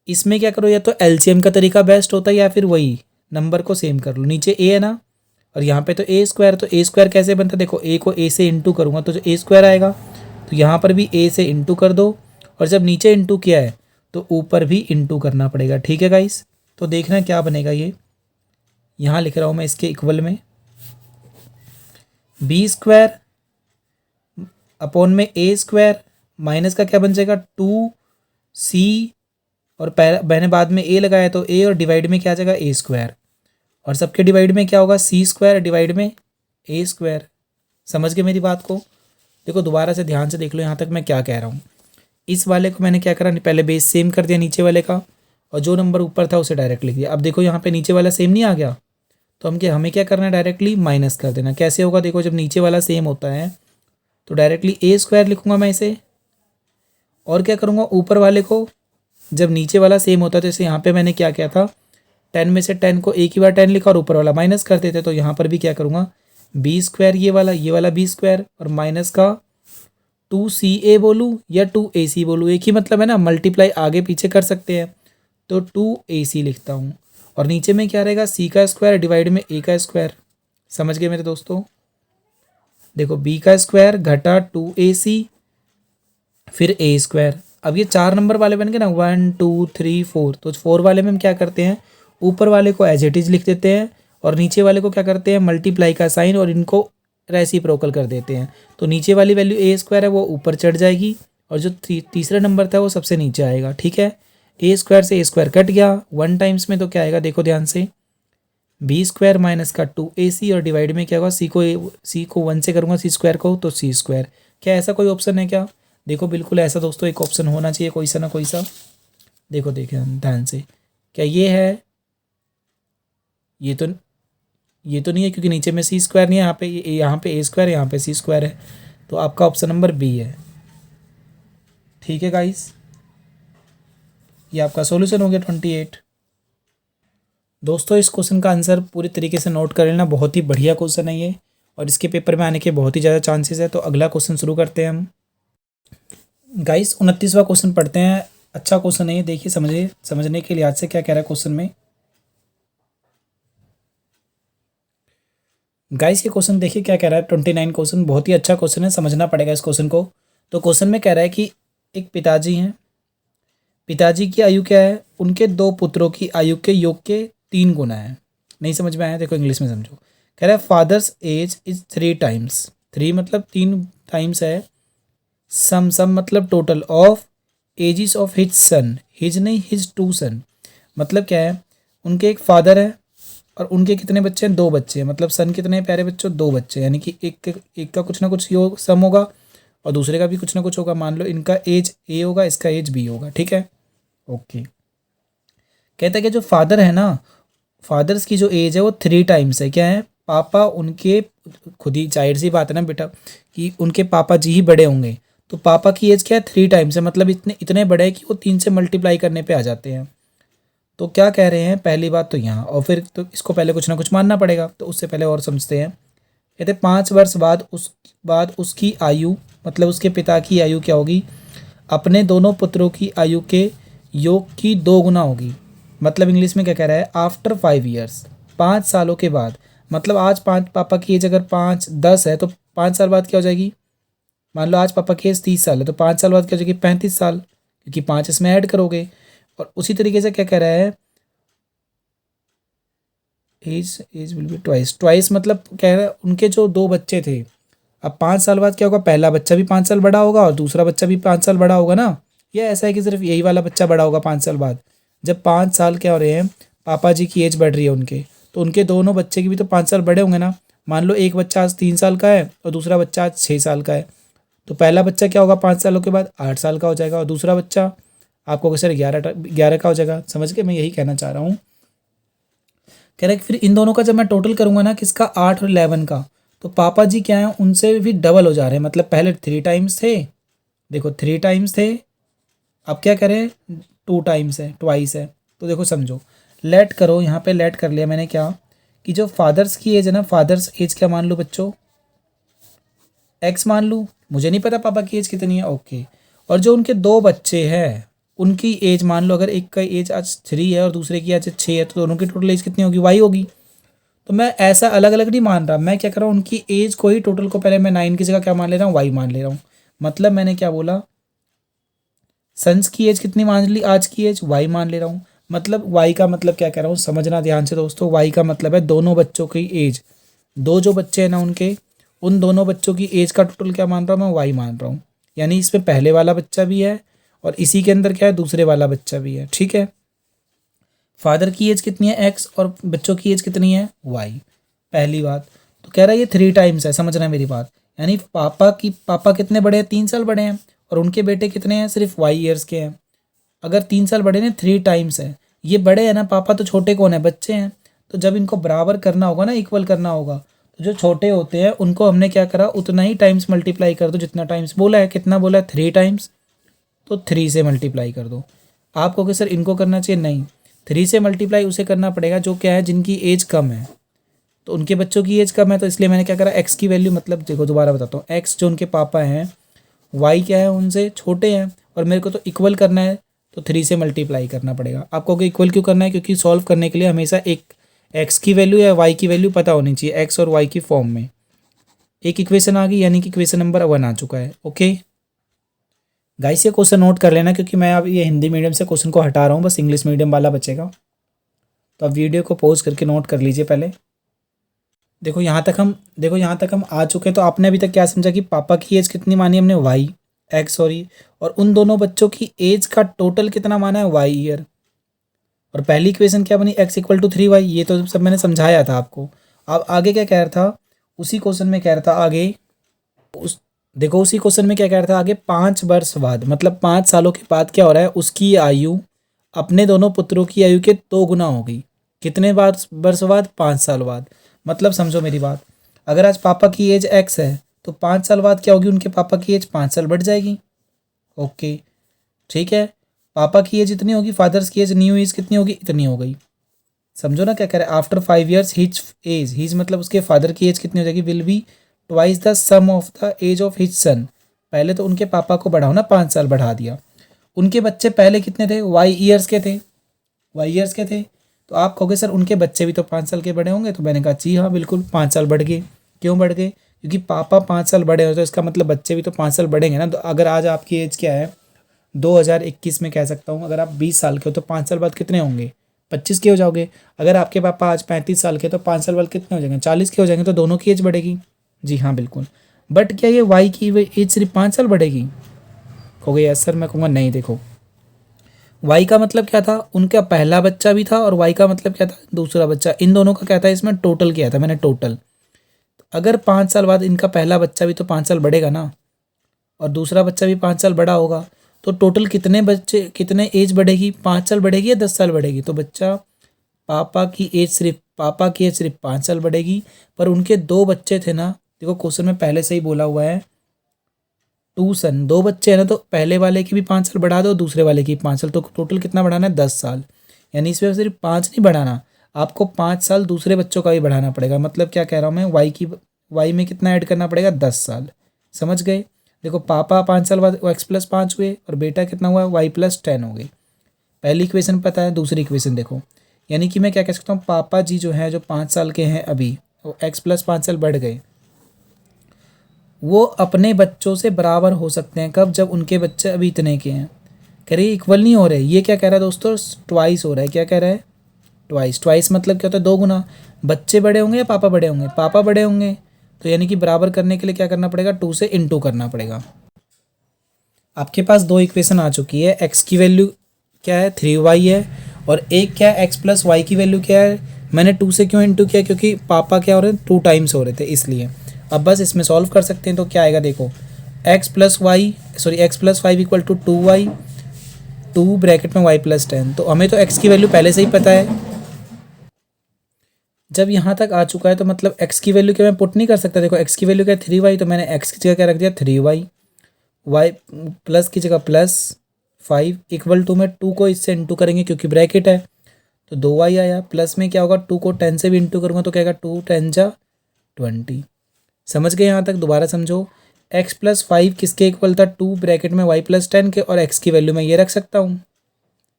इसमें क्या करो, या तो एलसीएम का तरीका बेस्ट होता है या फिर वही नंबर को सेम कर लो। नीचे ए है ना और यहाँ पे तो ए स्क्वायर, तो ए स्क्वायर कैसे बनता है, देखो ए को ए से इंटू करूँगा तो जो ए स्क्वायर आएगा, तो यहाँ पर भी ए से इंटू कर दो, और जब नीचे इंटू किया है तो ऊपर भी इंटू करना पड़ेगा। ठीक है गाइस, तो देखना क्या बनेगा, ये यहाँ लिख रहा हूँ मैं इसके इक्वल में बी स्क्वायर अपॉन में ए स्क्वायर, माइनस का क्या बन जाएगा 2c, और मैंने बाद में ए लगाया तो ए, और डिवाइड में क्या आ जाएगा ए स्क्वायर, और सबके डिवाइड में क्या होगा सी स्क्वायर डिवाइड में ए स्क्वायर। समझ गए मेरी बात को। देखो दोबारा से ध्यान से देख लो यहाँ तक मैं क्या कह रहा हूँ। इस वाले को मैंने क्या करा, पहले बेस सेम कर दिया नीचे वाले का, और जो नंबर ऊपर था उसे डायरेक्ट लिख दिया। अब देखो यहाँ पे नीचे वाला सेम नहीं आ गया, तो हमें क्या करना है, डायरेक्टली माइनस कर देना। कैसे होगा, देखो जब नीचे वाला सेम होता है तो डायरेक्टली ए स्क्वायर लिखूंगा मैं इसे, और क्या करूँगा ऊपर वाले को, जब नीचे वाला सेम होता है तो इसे यहाँ पे मैंने क्या किया था 10 में से 10 को एक ही बार 10 लिखा और ऊपर वाला माइनस कर देते, तो यहाँ पर भी क्या करूँगा बी स्क्वायर ये वाला बी स्क्वायर, और माइनस का 2ca बोलूँ या 2ac बोलूँ, एक ही मतलब है ना, मल्टीप्लाई आगे पीछे कर सकते हैं, तो 2ac लिखता हूँ। और नीचे में क्या रहेगा c का स्क्वायर डिवाइड में a का स्क्वायर। समझ गए मेरे दोस्तों। देखो b का स्क्वायर घटा 2ac फिर a स्क्वायर। अब ये 4 नंबर वाले बन गए ना 1 2 3 4, तो 4 वाले में हम क्या करते हैं ऊपर वाले को एज इट इज लिख देते हैं, और नीचे वाले को क्या करते हैं मल्टीप्लाई का साइन और इनको रेसिप्रोकल कर देते हैं। तो नीचे वाली वैल्यू ए स्क्वायर है वो ऊपर चढ़ जाएगी, और जो तीसरा नंबर था वो सबसे नीचे आएगा। ठीक है, ए स्क्वायर से ए स्क्वायर कट गया 1 टाइम्स में, तो क्या आएगा देखो ध्यान से बी स्क्वायर माइनस का 2ac, और डिवाइड में क्या होगा सी को 1 से करूँगा सी स्क्वायर को तो सी स्क्वायर। क्या ऐसा कोई ऑप्शन है क्या? देखो बिल्कुल ऐसा दोस्तों एक ऑप्शन होना चाहिए कोई सा ना कोई सा। देखो देखिए ध्यान से, क्या ये है? ये तो नहीं है क्योंकि नीचे में सी स्क्वायर नहीं है, यहाँ पे ए स्क्वायर, यहाँ पे सी स्क्वायर है, तो आपका ऑप्शन नंबर बी है। ठीक है गाइस, ये आपका सॉल्यूशन हो गया 28। दोस्तों इस क्वेश्चन का आंसर पूरी तरीके से नोट कर लेना, बहुत ही बढ़िया क्वेश्चन है ये और इसके पेपर में आने के बहुत ही ज़्यादा चांसेस है। तो अगला क्वेश्चन शुरू करते हैं हम। गाइस 29वां क्वेश्चन पढ़ते हैं। अच्छा क्वेश्चन है ये, देखिए समझिए, समझने के लिहाज से क्या कह रहा है क्वेश्चन में। गाइस ये क्वेश्चन देखिए क्या कह रहा है। 29 क्वेश्चन बहुत ही अच्छा क्वेश्चन है, समझना पड़ेगा इस क्वेश्चन को। तो क्वेश्चन में कह रहा है कि एक पिताजी हैं, पिताजी की आयु क्या है? उनके दो पुत्रों की आयु के योग के 3 गुना है। नहीं समझ में आया? देखो इंग्लिश में समझो। कह रहा है फादर्स एज इज 3 टाइम्स, 3 मतलब 3 टाइम्स है, सम मतलब total of ages of his son, his नहीं हिज 2 सन, मतलब क्या है? उनके एक फादर है और उनके कितने बच्चे हैं? 2 बच्चे हैं। मतलब सन कितने प्यारे बच्चों? 2 बच्चे, यानी कि एक का कुछ ना कुछ योग सम होगा और दूसरे का भी कुछ ना कुछ होगा। मान लो इनका एज ए होगा, इसका एज बी होगा। ठीक है, ओके। कहता है कि जो फादर है ना, फादर्स की जो एज है वो 3 टाइम्स है। क्या है? पापा उनके, खुद ही जाहिर सी बात है ना बेटा कि उनके पापा जी ही बड़े होंगे, तो पापा की एज क्या है? 3 टाइम्स है, मतलब इतने इतने बड़े हैं कि वो 3 से मल्टीप्लाई करने पे आ जाते हैं। तो क्या कह रहे हैं? पहली बात तो यहाँ, और फिर तो इसको पहले कुछ ना कुछ मानना पड़ेगा, तो उससे पहले और समझते हैं। कहते 5 वर्ष बाद उसकी आयु, मतलब उसके पिता की आयु क्या होगी? अपने दोनों पुत्रों की आयु के योग की 2 गुना होगी। मतलब इंग्लिश में क्या कह रहा है? आफ्टर 5 ईयर्स, 5 सालों के बाद। मतलब आज 5, पापा की एज अगर 5-10 है तो 5 साल बाद क्या हो जाएगी? मान लो आज पापा की एज 30 साल है तो 5 साल बाद क्या हो जाएगी? 35 साल, क्योंकि 5 इसमें ऐड करोगे। और उसी तरीके से क्या कह रहा है? Age will be twice, twice मतलब कह रहा है उनके जो 2 बच्चे थे, अब 5 साल बाद क्या होगा? पहला बच्चा भी 5 साल बड़ा होगा और दूसरा बच्चा भी 5 साल बड़ा होगा ना। ये ऐसा है कि सिर्फ यही वाला बच्चा बड़ा होगा 5 साल बाद। जब 5 साल क्या हो रहे हैं, पापा जी की एज बढ़ रही है उनके, तो उनके दोनों बच्चे की भी तो 5 साल बड़े होंगे ना। मान लो एक बच्चा आज 3 साल का है और दूसरा बच्चा आज 6 साल का है, तो पहला बच्चा क्या होगा 5 सालों के बाद? 8 साल का हो जाएगा, और दूसरा बच्चा आपको सर 11 का हो जाएगा। समझ के मैं यही कहना चाह रहा हूँ। कह रहा है कि फिर इन दोनों का जब मैं टोटल करूंगा ना, किसका? 8 और 11 का, तो पापा जी क्या है उनसे भी डबल हो जा रहे हैं। मतलब पहले 3 टाइम्स थे, देखो 3 टाइम्स थे, अब क्या करें? 2 टाइम्स है, ट्वाइस है। तो देखो समझो, लेट करो, यहाँ पे लेट कर लिया मैंने क्या, कि जो फादर्स की एज है ना, फादर्स एज क्या मान लो बच्चों? एक्स मान लूँ, मुझे नहीं पता पापा की एज कितनी है, ओके। और जो उनके 2 बच्चे हैं उनकी एज मान लो, अगर एक का एज आज 3 है और दूसरे की आज 6 है, तो दोनों की टोटल एज कितनी होगी? वाई होगी। तो मैं ऐसा अलग अलग नहीं मान रहा, मैं क्या कर रहा हूँ, उनकी एज को ही टोटल को पहले मैं 9 की जगह क्या मान ले रहा हूँ? वाई मान ले रहा हूँ। मतलब मैंने क्या बोला? सन्स की एज कितनी मान ली? आज की एज वाई मान ले रहा हूँ। मतलब वाई का मतलब क्या कह रहा हूँ, समझना ध्यान से दोस्तों। वाई का मतलब है दोनों बच्चों की एज, 2 जो बच्चे हैं ना उनके, उन दोनों बच्चों की एज का टोटल क्या मान रहा हूँ? मैं वाई मान रहा हूँ। यानी इसमें पहले वाला बच्चा भी है और इसी के अंदर क्या है? दूसरे वाला बच्चा भी है। ठीक है, फादर की एज कितनी है? एक्स, और बच्चों की एज कितनी है? वाई। पहली बात तो कह रहा है ये 3 टाइम्स है, समझ रहे हैं मेरी बात? यानी पापा कितने बड़े हैं? 3 साल बड़े हैं, और उनके बेटे कितने हैं? सिर्फ वाई ईयर्स के हैं। अगर 3 साल बड़े ने 3 टाइम्स है, ये बड़े हैं ना, पापा तो छोटे कौन है? बच्चे हैं। तो जब इनको बराबर करना होगा ना, इक्वल करना होगा, तो जो छोटे होते हैं उनको हमने क्या करा? उतना ही टाइम्स मल्टीप्लाई कर दो जितना टाइम्स बोला है। कितना बोला है? 3 टाइम्स, तो 3 से मल्टीप्लाई कर दो। आप कहोगे सर इनको करना चाहिए, नहीं, 3 से मल्टीप्लाई उसे करना पड़ेगा जो क्या है? जिनकी एज कम है। तो उनके बच्चों की एज कम है, तो इसलिए मैंने क्या करा? एक्स की वैल्यू, मतलब देखो दोबारा बताता हूँ, एक्स जो उनके पापा हैं, वाई क्या है? उनसे छोटे हैं, और मेरे को तो इक्वल करना है, तो 3 से मल्टीप्लाई करना पड़ेगा। आपको इक्वल क्यों करना है? क्योंकि सॉल्व करने के लिए हमेशा एक एक्स की वैल्यू या वाई की वैल्यू पता होनी चाहिए, एक्स और वाई की फॉर्म में। एक इक्वेशन आ गई, यानी कि इक्वेशन नंबर 1 आ चुका है। ओके गाइस, ये क्वेश्चन नोट कर लेना, क्योंकि मैं अब ये हिंदी मीडियम से क्वेश्चन को हटा रहा हूँ, बस इंग्लिश मीडियम वाला बचेगा। तो अब वीडियो को पॉज करके नोट कर लीजिए पहले। देखो यहाँ तक हम आ चुके हैं। तो आपने अभी तक क्या समझा कि पापा की एज कितनी मानी हमने? वाई, एक्स सॉरी, और उन दोनों बच्चों की एज का टोटल कितना माना है? Y year. और पहली इक्वेशन क्या बनी? X equal to 3 y. ये तो सब मैंने समझाया था आपको। अब आगे क्या कह रहा था? उसी क्वेश्चन में कह रहा था आगे, उस देखो उसी क्वेश्चन में क्या कह रहा था आगे, 5 वर्ष बाद, मतलब 5 सालों के बाद क्या हो रहा है, उसकी आयु अपने दोनों पुत्रों की आयु के 2 गुना हो गई। कितने वर्ष बाद? 5 साल बाद। मतलब समझो मेरी बात, अगर आज पापा की एज एक्स है तो 5 साल बाद क्या होगी, उनके पापा की एज 5 साल बढ़ जाएगी। ओके, ठीक है। पापा की एज इतनी होगी, फादर्स की एज, न्यू एज कितनी होगी, इतनी हो गई। समझो ना क्या कह रहे हैं, after 5 years his age, his मतलब उसके फादर की एज कितनी हो जाएगी, will be twice the sum of the age of his son. पहले तो उनके पापा को बढ़ाओ ना, 5 साल बढ़ा दिया। उनके बच्चे पहले कितने थे, वाई ईयर्स के थे, वाई ईयर्स के थे। तो आप कहोगे सर उनके बच्चे भी तो 5 साल के बड़े होंगे, तो मैंने कहा जी हाँ बिल्कुल, 5 साल बढ़ गए। क्यों बढ़ गए? क्योंकि पापा 5 साल बड़े हो तो इसका मतलब बच्चे भी तो 5 साल बढ़ेंगे ना। तो अगर आज आपकी एज क्या है, 2021 में कह सकता हूँ, अगर आप 20 साल के हो तो 5 साल बाद कितने होंगे, 25 के हो जाओगे। अगर आपके पापा आज 35 साल के तो 5 साल बाद कितने हो जाएंगे, 40 के हो जाएंगे। तो दोनों की एज बढ़ेगी। जी हाँ बिल्कुल। बट क्या ये वाई की एज सिर्फ 5 साल बढ़ेगी? कहोगे यस सर। मैं कहूँगा नहीं। देखो वाई का मतलब क्या था, उनका पहला बच्चा भी था, और वाई का मतलब क्या था, दूसरा बच्चा। इन दोनों का क्या था, इसमें टोटल किया था मैंने, टोटल। अगर 5 साल बाद इनका पहला बच्चा भी तो 5 साल बढ़ेगा ना, और दूसरा बच्चा भी 5 साल बड़ा होगा, तो टोटल कितने बच्चे, कितने एज बढ़ेगी, 5 साल बढ़ेगी या 10 साल बढ़ेगी? तो बच्चा पापा की एज सिर्फ 5 साल बढ़ेगी, पर उनके 2 बच्चे थे ना। देखो क्वेश्चन में पहले से ही बोला हुआ है, 2 सन, 2 बच्चे हैं ना, तो पहले वाले की भी 5 साल बढ़ा दो, दूसरे वाले की 5 साल, तो टोटल कितना बढ़ाना है, 10 साल। यानी इसमें सिर्फ 5 नहीं बढ़ाना, आपको 5 साल दूसरे बच्चों का भी बढ़ाना पड़ेगा। मतलब क्या कह रहा हूँ मैं, वाई में कितना ऐड करना पड़ेगा, 10 साल। समझ गए? देखो पापा 5 साल बाद x+5 हुए, और बेटा कितना हुआ, y+10 हो गई। पहली इक्वेशन पता है, दूसरी इक्वेशन देखो। यानी कि मैं क्या कह सकता हूँ, पापा जी जो है, जो 5 साल के हैं अभी, वो x+5 साल बढ़ गए, वो अपने बच्चों से बराबर हो सकते हैं। कब? जब उनके बच्चे अभी इतने के हैं। कह रही इक्वल नहीं हो रहे, ये क्या कह रहा है दोस्तों, ट्वाइस हो रहा है। क्या कह रहा है, ट्वाइस। ट्वाइस मतलब क्या होता है, 2 गुना। बच्चे बड़े होंगे या पापा बड़े होंगे, पापा बड़े होंगे। तो यानी कि बराबर करने के लिए क्या करना पड़ेगा, 2 से इंटू करना पड़ेगा। आपके पास 2 इक्वेशन आ चुकी है। एक्स की वैल्यू क्या है, 3y है, और एक क्या है, x+y की वैल्यू क्या है। मैंने 2 से क्यों इंटू किया, क्योंकि पापा क्या हो रहे हैं, 2 टाइम्स हो रहे थे, इसलिए। अब बस इसमें सॉल्व कर सकते हैं। तो क्या आएगा देखो, x+5 equal to 2y, 2 bracket में y+10। तो हमें तो x की वैल्यू पहले से ही पता है। जब यहाँ तक आ चुका है तो मतलब x की वैल्यू क्या मैं पुट नहीं कर सकता। देखो x की वैल्यू क्या है, 3y, तो मैंने x की जगह क्या रख दिया, 3y। y प्लस की जगह +5 इक्वल टू में 2 को इससे इंटू करेंगे क्योंकि ब्रैकेट है, तो 2y आया। प्लस में क्या होगा, 2 को 10 से भी इंटू करूँगा तो क्या आएगा, 2×10=20। समझ गए यहाँ तक? दोबारा समझो, x+5 किसके इक्वल था, 2 ब्रैकेट में y+10 के, और x की वैल्यू मैं ये रख सकता हूँ।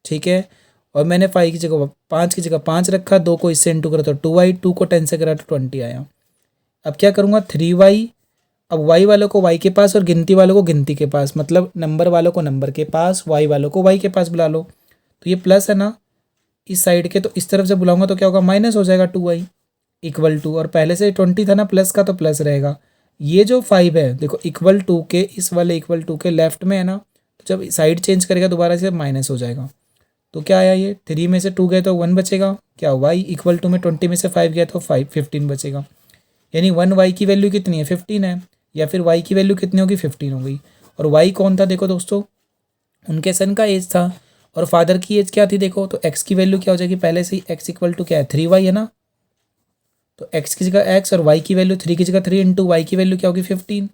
ठीक है, और मैंने 5 की जगह 5 की जगह 5 रखा, 2 को इससे इंटू करा तो 2y, 2 को 10 से करा तो 20 आया। अब क्या करूँगा, 3y। अब y वालों को y के पास और गिनती वालों को गिनती के पास, मतलब नंबर वालों को नंबर के पास, y वालों को y के पास बुला लो। तो ये प्लस है ना इस साइड के, तो इस तरफ जब बुलाऊंगा तो क्या होगा, माइनस हो जाएगा 2y इक्वल टू, और पहले से 20 था ना प्लस का, तो प्लस रहेगा। ये जो 5 है देखो, इक्वल टू के, इस वाले इक्वल टू के लेफ्ट में है ना, तो जब साइड चेंज करेगा दोबारा से माइनस हो जाएगा। तो क्या आया, ये 3 में से 2 गए तो 1 बचेगा। क्या y इक्वल टू में 20 में से 5 गया तो 15 बचेगा। यानी 1y की वैल्यू कितनी है, 15 है, या फिर y की वैल्यू कितनी होगी, 15 हो गई। और y कौन था, देखो दोस्तों, उनके सन का एज था, और फादर की एज क्या थी, देखो। तो x की वैल्यू क्या हो जाएगी, पहले से ही x इक्वल टू क्या है, 3y है ना। तो x की जगह x और y की वैल्यू 3 की जगह 3 इंटू वाई की वैल्यू क्या होगी, 15।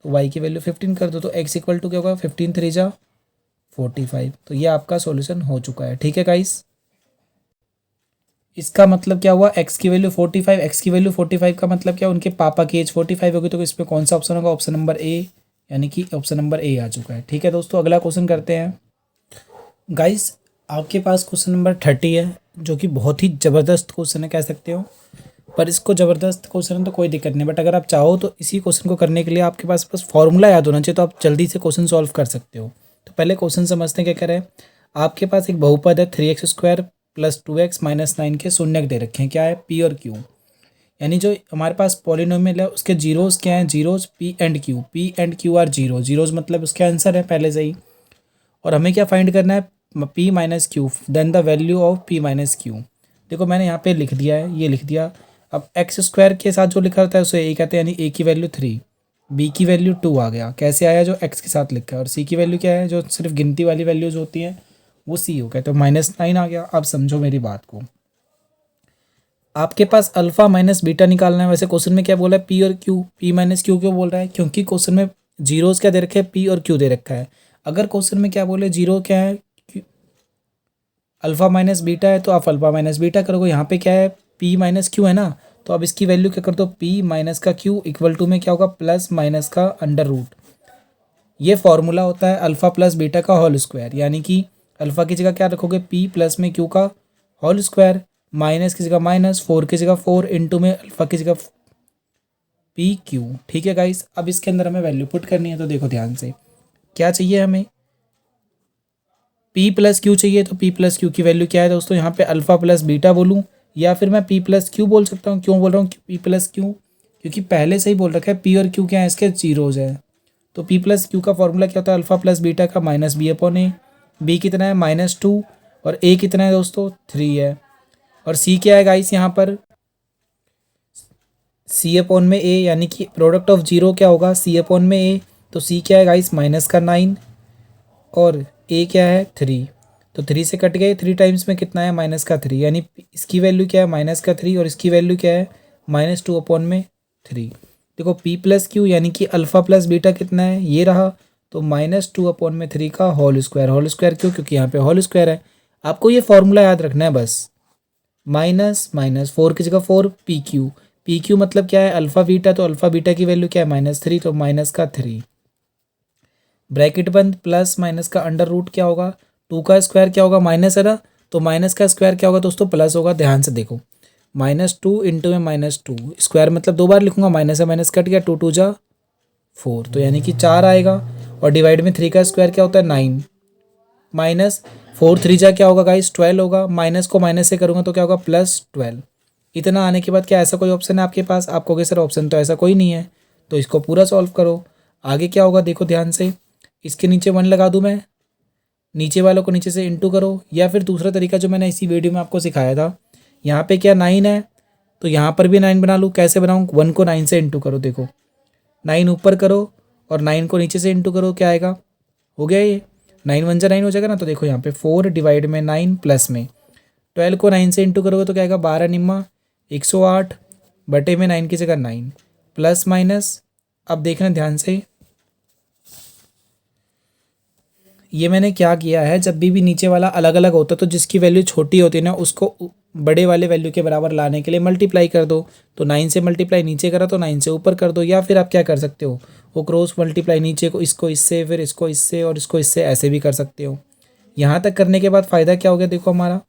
तो y की वैल्यू 15 कर दो, तो x इक्वल टू क्या होगा, 15×3=45। तो ये आपका सॉल्यूशन हो चुका है। ठीक है गाइस, इसका मतलब क्या हुआ, x की वैल्यू 45, x की वैल्यू 45 का मतलब क्या, उनके पापा की एज 45 होगी। तो इसमें कौन सा ऑप्शन होगा, ऑप्शन नंबर ए, यानी कि ऑप्शन नंबर ए आ चुका है। ठीक है दोस्तों, अगला क्वेश्चन करते हैं। गाइस आपके पास क्वेश्चन नंबर 30 है, जो कि बहुत ही ज़बरदस्त क्वेश्चन है कह सकते हो। पर इसको ज़बरदस्त क्वेश्चन है तो कोई दिक्कत नहीं, बट अगर आप चाहो तो इसी क्वेश्चन को करने के लिए आपके पास बस फॉर्मूला याद होना चाहिए, तो आप जल्दी से क्वेश्चन सॉल्व कर सकते हो। तो पहले क्वेश्चन समझते हैं क्या कह रहे हैं। आपके पास एक बहुपद है, 3x² + 2x - 9 के शून्यक दे रखे हैं। क्या है, p और q। यानी जो हमारे पास पॉलिनोमियल है उसके जीरोस क्या हैं, zeros p and q are zero, zeros मतलब उसके आंसर है पहले से ही। और हमें क्या फाइंड करना है, p - q, then the value of p - q। देखो मैंने यहाँ पे लिख दिया है, ये लिख दिया। अब x² के साथ जो लिखा होता है उसे a कहते हैं, यानी a की वैल्यू 3, बी की वैल्यू 2 आ गया, कैसे आया, जो एक्स के साथ लिखा है, और सी की वैल्यू क्या है, जो सिर्फ गिनती वाली वैल्यूज होती हैं वो सी हो गया, तो -9 आ गया। अब समझो मेरी बात को, आपके पास अल्फा माइनस बीटा निकालना है। वैसे क्वेश्चन में क्या बोला है, पी और क्यू, पी माइनस क्यू क्यों बोल रहा है, क्योंकि क्वेश्चन में जीरोस क्या दे रखे हैं, पी और क्यू दे रखा है। अगर क्वेश्चन में क्या बोले, जीरो क्या है, अल्फा माइनस बीटा है, तो आप अल्फा माइनस बीटा करोगे। यहाँ पे क्या है, पी माइनस क्यू है ना, तो अब इसकी वैल्यू क्या कर दो, पी माइनस का क्यू इक्वल टू में क्या होगा, प्लस माइनस का अंडर रूट। ये फॉर्मूला होता है अल्फा प्लस बीटा का होल स्क्वायर, यानी कि अल्फा की जगह क्या रखोगे, पी प्लस में क्यू का होल स्क्वायर, माइनस की जगह माइनस, 4 की जगह 4, इंटू में अल्फा की जगह पी क्यू। ठीक है गाइस, अब इसके अंदर हमें वैल्यू पुट करनी है, तो देखो ध्यान से, क्या चाहिए हमें, पी प्लस क्यू चाहिए। तो पी प्लस क्यू की वैल्यू क्या है दोस्तों, यहाँ पे अल्फा प्लस बीटा बोलूँ या फिर मैं पी प्लस क्यू बोल सकता हूँ। क्यों बोल रहा हूँ पी प्लस क्यू, क्योंकि पहले से ही बोल रखा है पी और क्यू क्या है, इसके जीरोज है। तो पी प्लस क्यू का फॉर्मूला क्या होता है, अल्फा प्लस बीटा का माइनस बी अपॉन ए। बी कितना है, -2, और ए कितना है दोस्तों, 3 है। और सी क्या है गाइस, यहाँ पर सी अपॉन में ए, यानी कि प्रोडक्ट ऑफ जीरो क्या होगा, सी अपॉन में ए। तो सी क्या है गाइस, -9, और ए क्या है, 3। तो 3 से कट गए, 3 टाइम्स में कितना है, -3, यानी इसकी वैल्यू क्या है, -3, और इसकी वैल्यू क्या है, -2 अपॉन में 3। देखो पी प्लस क्यू यानी कि अल्फा प्लस बीटा कितना है, ये रहा, तो -2 अपॉन में 3 का होल स्क्वायर। होल स्क्वायर क्यों, क्योंकि यहाँ पे होल स्क्वायर है। आपको ये फॉर्मूला याद रखना है बस, माइनस माइनस 4 की जगह 4, पी क्यू। पी क्यू मतलब क्या है, अल्फा बीटा, तो अल्फा बीटा की वैल्यू क्या है, -3, तो माइनस का 3, ब्रैकेट बंद, प्लस माइनस का अंडर रूट क्या होगा, 2 का स्क्वायर क्या होगा, माइनस है ना, तो माइनस का स्क्वायर क्या होगा दोस्तों, प्लस होगा। ध्यान से देखो, -2 इंटू में -2, स्क्वायर मतलब 2 बार लिखूंगा, माइनस है माइनस कट गया, 2 2 जा 4, तो यानी कि 4 आएगा। और डिवाइड में 3 का स्क्वायर क्या होता है, 9, माइनस 4 3 जा क्या होगा गाइस, 12 होगा। माइनस को माइनस से करूँगा तो क्या होगा, +12। इतना आने के बाद क्या ऐसा कोई ऑप्शन है आपके पास, आप कहोगे सर ऑप्शन तो ऐसा कोई नहीं है, तो इसको पूरा सॉल्व करो। आगे क्या होगा देखो ध्यान से, इसके नीचे 1 लगा दूँ मैं, नीचे वालों को नीचे से इंटू करो, या फिर दूसरा तरीका जो मैंने इसी वीडियो में आपको सिखाया था, यहाँ पे क्या 9 है, तो यहाँ पर भी 9 बना लूँ। कैसे बनाऊँ, 1 को 9 से इंटू करो, देखो 9 ऊपर करो और 9 को नीचे से इंटू करो, क्या आएगा, हो गया ये 9 1 जा 9 हो जाएगा ना। तो देखो यहाँ पे 4 डिवाइड में 9 प्लस में 12 को 9 से इंटू करोगे तो क्या आएगा, 12 निम्मा 108 बटे में 9 की जगह 9, प्लस माइनस। अब देखना ध्यान से, ये मैंने क्या किया है, जब भी नीचे वाला अलग अलग होता है तो जिसकी वैल्यू छोटी होती है ना, उसको बड़े वाले वैल्यू के बराबर लाने के लिए मल्टीप्लाई कर दो। तो 9 से मल्टीप्लाई नीचे करा तो 9 से ऊपर कर दो, या फिर आप क्या कर सकते हो, वो क्रॉस मल्टीप्लाई नीचे को इसको इससे, फिर इसको इससे और इसको इससे, ऐसे भी कर सकते हो। यहाँ तक करने के बाद फ़ायदा क्या हो गया, देखो हमारा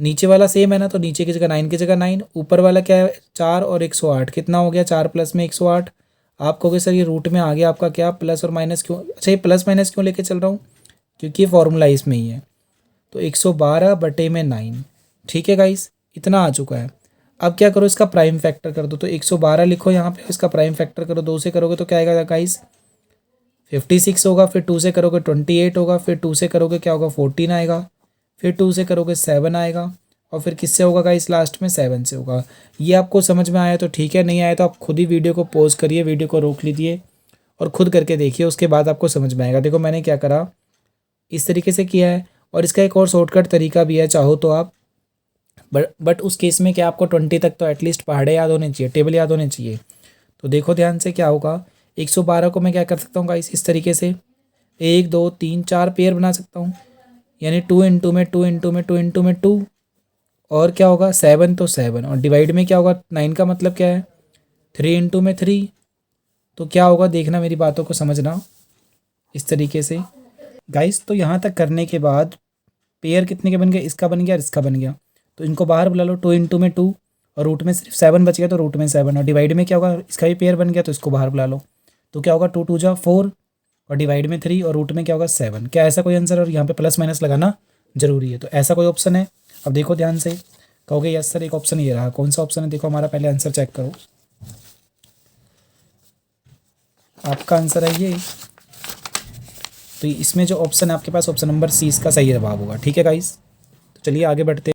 नीचे वाला सेम है ना, तो नीचे की जगह 9 की जगह 9, ऊपर वाला क्या है 4 और 108, कितना हो गया, 4 प्लस में 108। आप कहोगे सर ये रूट में आ गया आपका क्या, प्लस और माइनस क्यों, अच्छा ये प्लस माइनस क्यों लेके चल रहा हूँ, क्योंकि ये फॉर्मूला इसमें ही है। तो 112 बटे में 9, ठीक है गाइस, इतना आ चुका है। अब क्या करो, इसका प्राइम फैक्टर कर दो, तो 112 लिखो यहाँ पे, इसका प्राइम फैक्टर करो, 2 से करोगे तो क्या आएगा गाइस, 56 होगा, फिर 2 से करोगे 28 होगा, फिर 2 से करोगे क्या होगा, 14 आएगा, फिर 2 से करोगे 7 आएगा, और फिर किससे होगा गाइस, लास्ट में 7 से होगा। ये आपको समझ में आया तो ठीक है, नहीं आया तो आप खुद ही वीडियो को पॉज करिए, वीडियो को रोक लीजिए और खुद करके देखिए, उसके बाद आपको समझ में आएगा। देखो मैंने क्या करा, इस तरीके से किया है, और इसका एक और शॉर्टकट तरीका भी है, चाहो तो आप, बट उस केस में क्या आपको 20 तक तो एटलीस्ट पहाड़े याद होने चाहिए, टेबल याद होने चाहिए। तो देखो ध्यान से क्या होगा, 112 को मैं क्या कर सकता हूँ गाइस, इस तरीके से 1 2 3 4 पेयर बना सकता हूँ, यानी 2 इंटू में 2 इंटू में 2 इंटू में 2, और क्या होगा 7, तो 7, और डिवाइड में क्या होगा 9 का मतलब क्या है 3 इंटू में 3, तो क्या होगा देखना, मेरी बातों को समझना इस तरीके से गाइस। तो यहाँ तक करने के बाद पेयर कितने के बन गए, इसका बन गया और इसका बन गया, तो इनको बाहर बुला लो, 2 इंटू में 2, और रूट में सिर्फ 7 बच गया, तो रूट में 7, और डिवाइड में क्या होगा, इसका भी पेयर बन गया, तो इसको बाहर बुला लो, तो क्या होगा 2 2 जा 4, और डिवाइड में 3, और रूट में क्या होगा 7। क्या ऐसा कोई आंसर, और यहाँ पे प्लस माइनस लगाना जरूरी है, तो ऐसा कोई ऑप्शन है। अब देखो ध्यान से, कहोगे यस सर एक ऑप्शन ये रहा, कौन सा ऑप्शन है, देखो हमारा पहले आंसर चेक करो, आपका आंसर है ये, तो इसमें जो ऑप्शन है आपके पास, ऑप्शन नंबर सी इसका सही जवाब होगा। ठीक है गाइस, तो चलिए आगे बढ़ते हैं।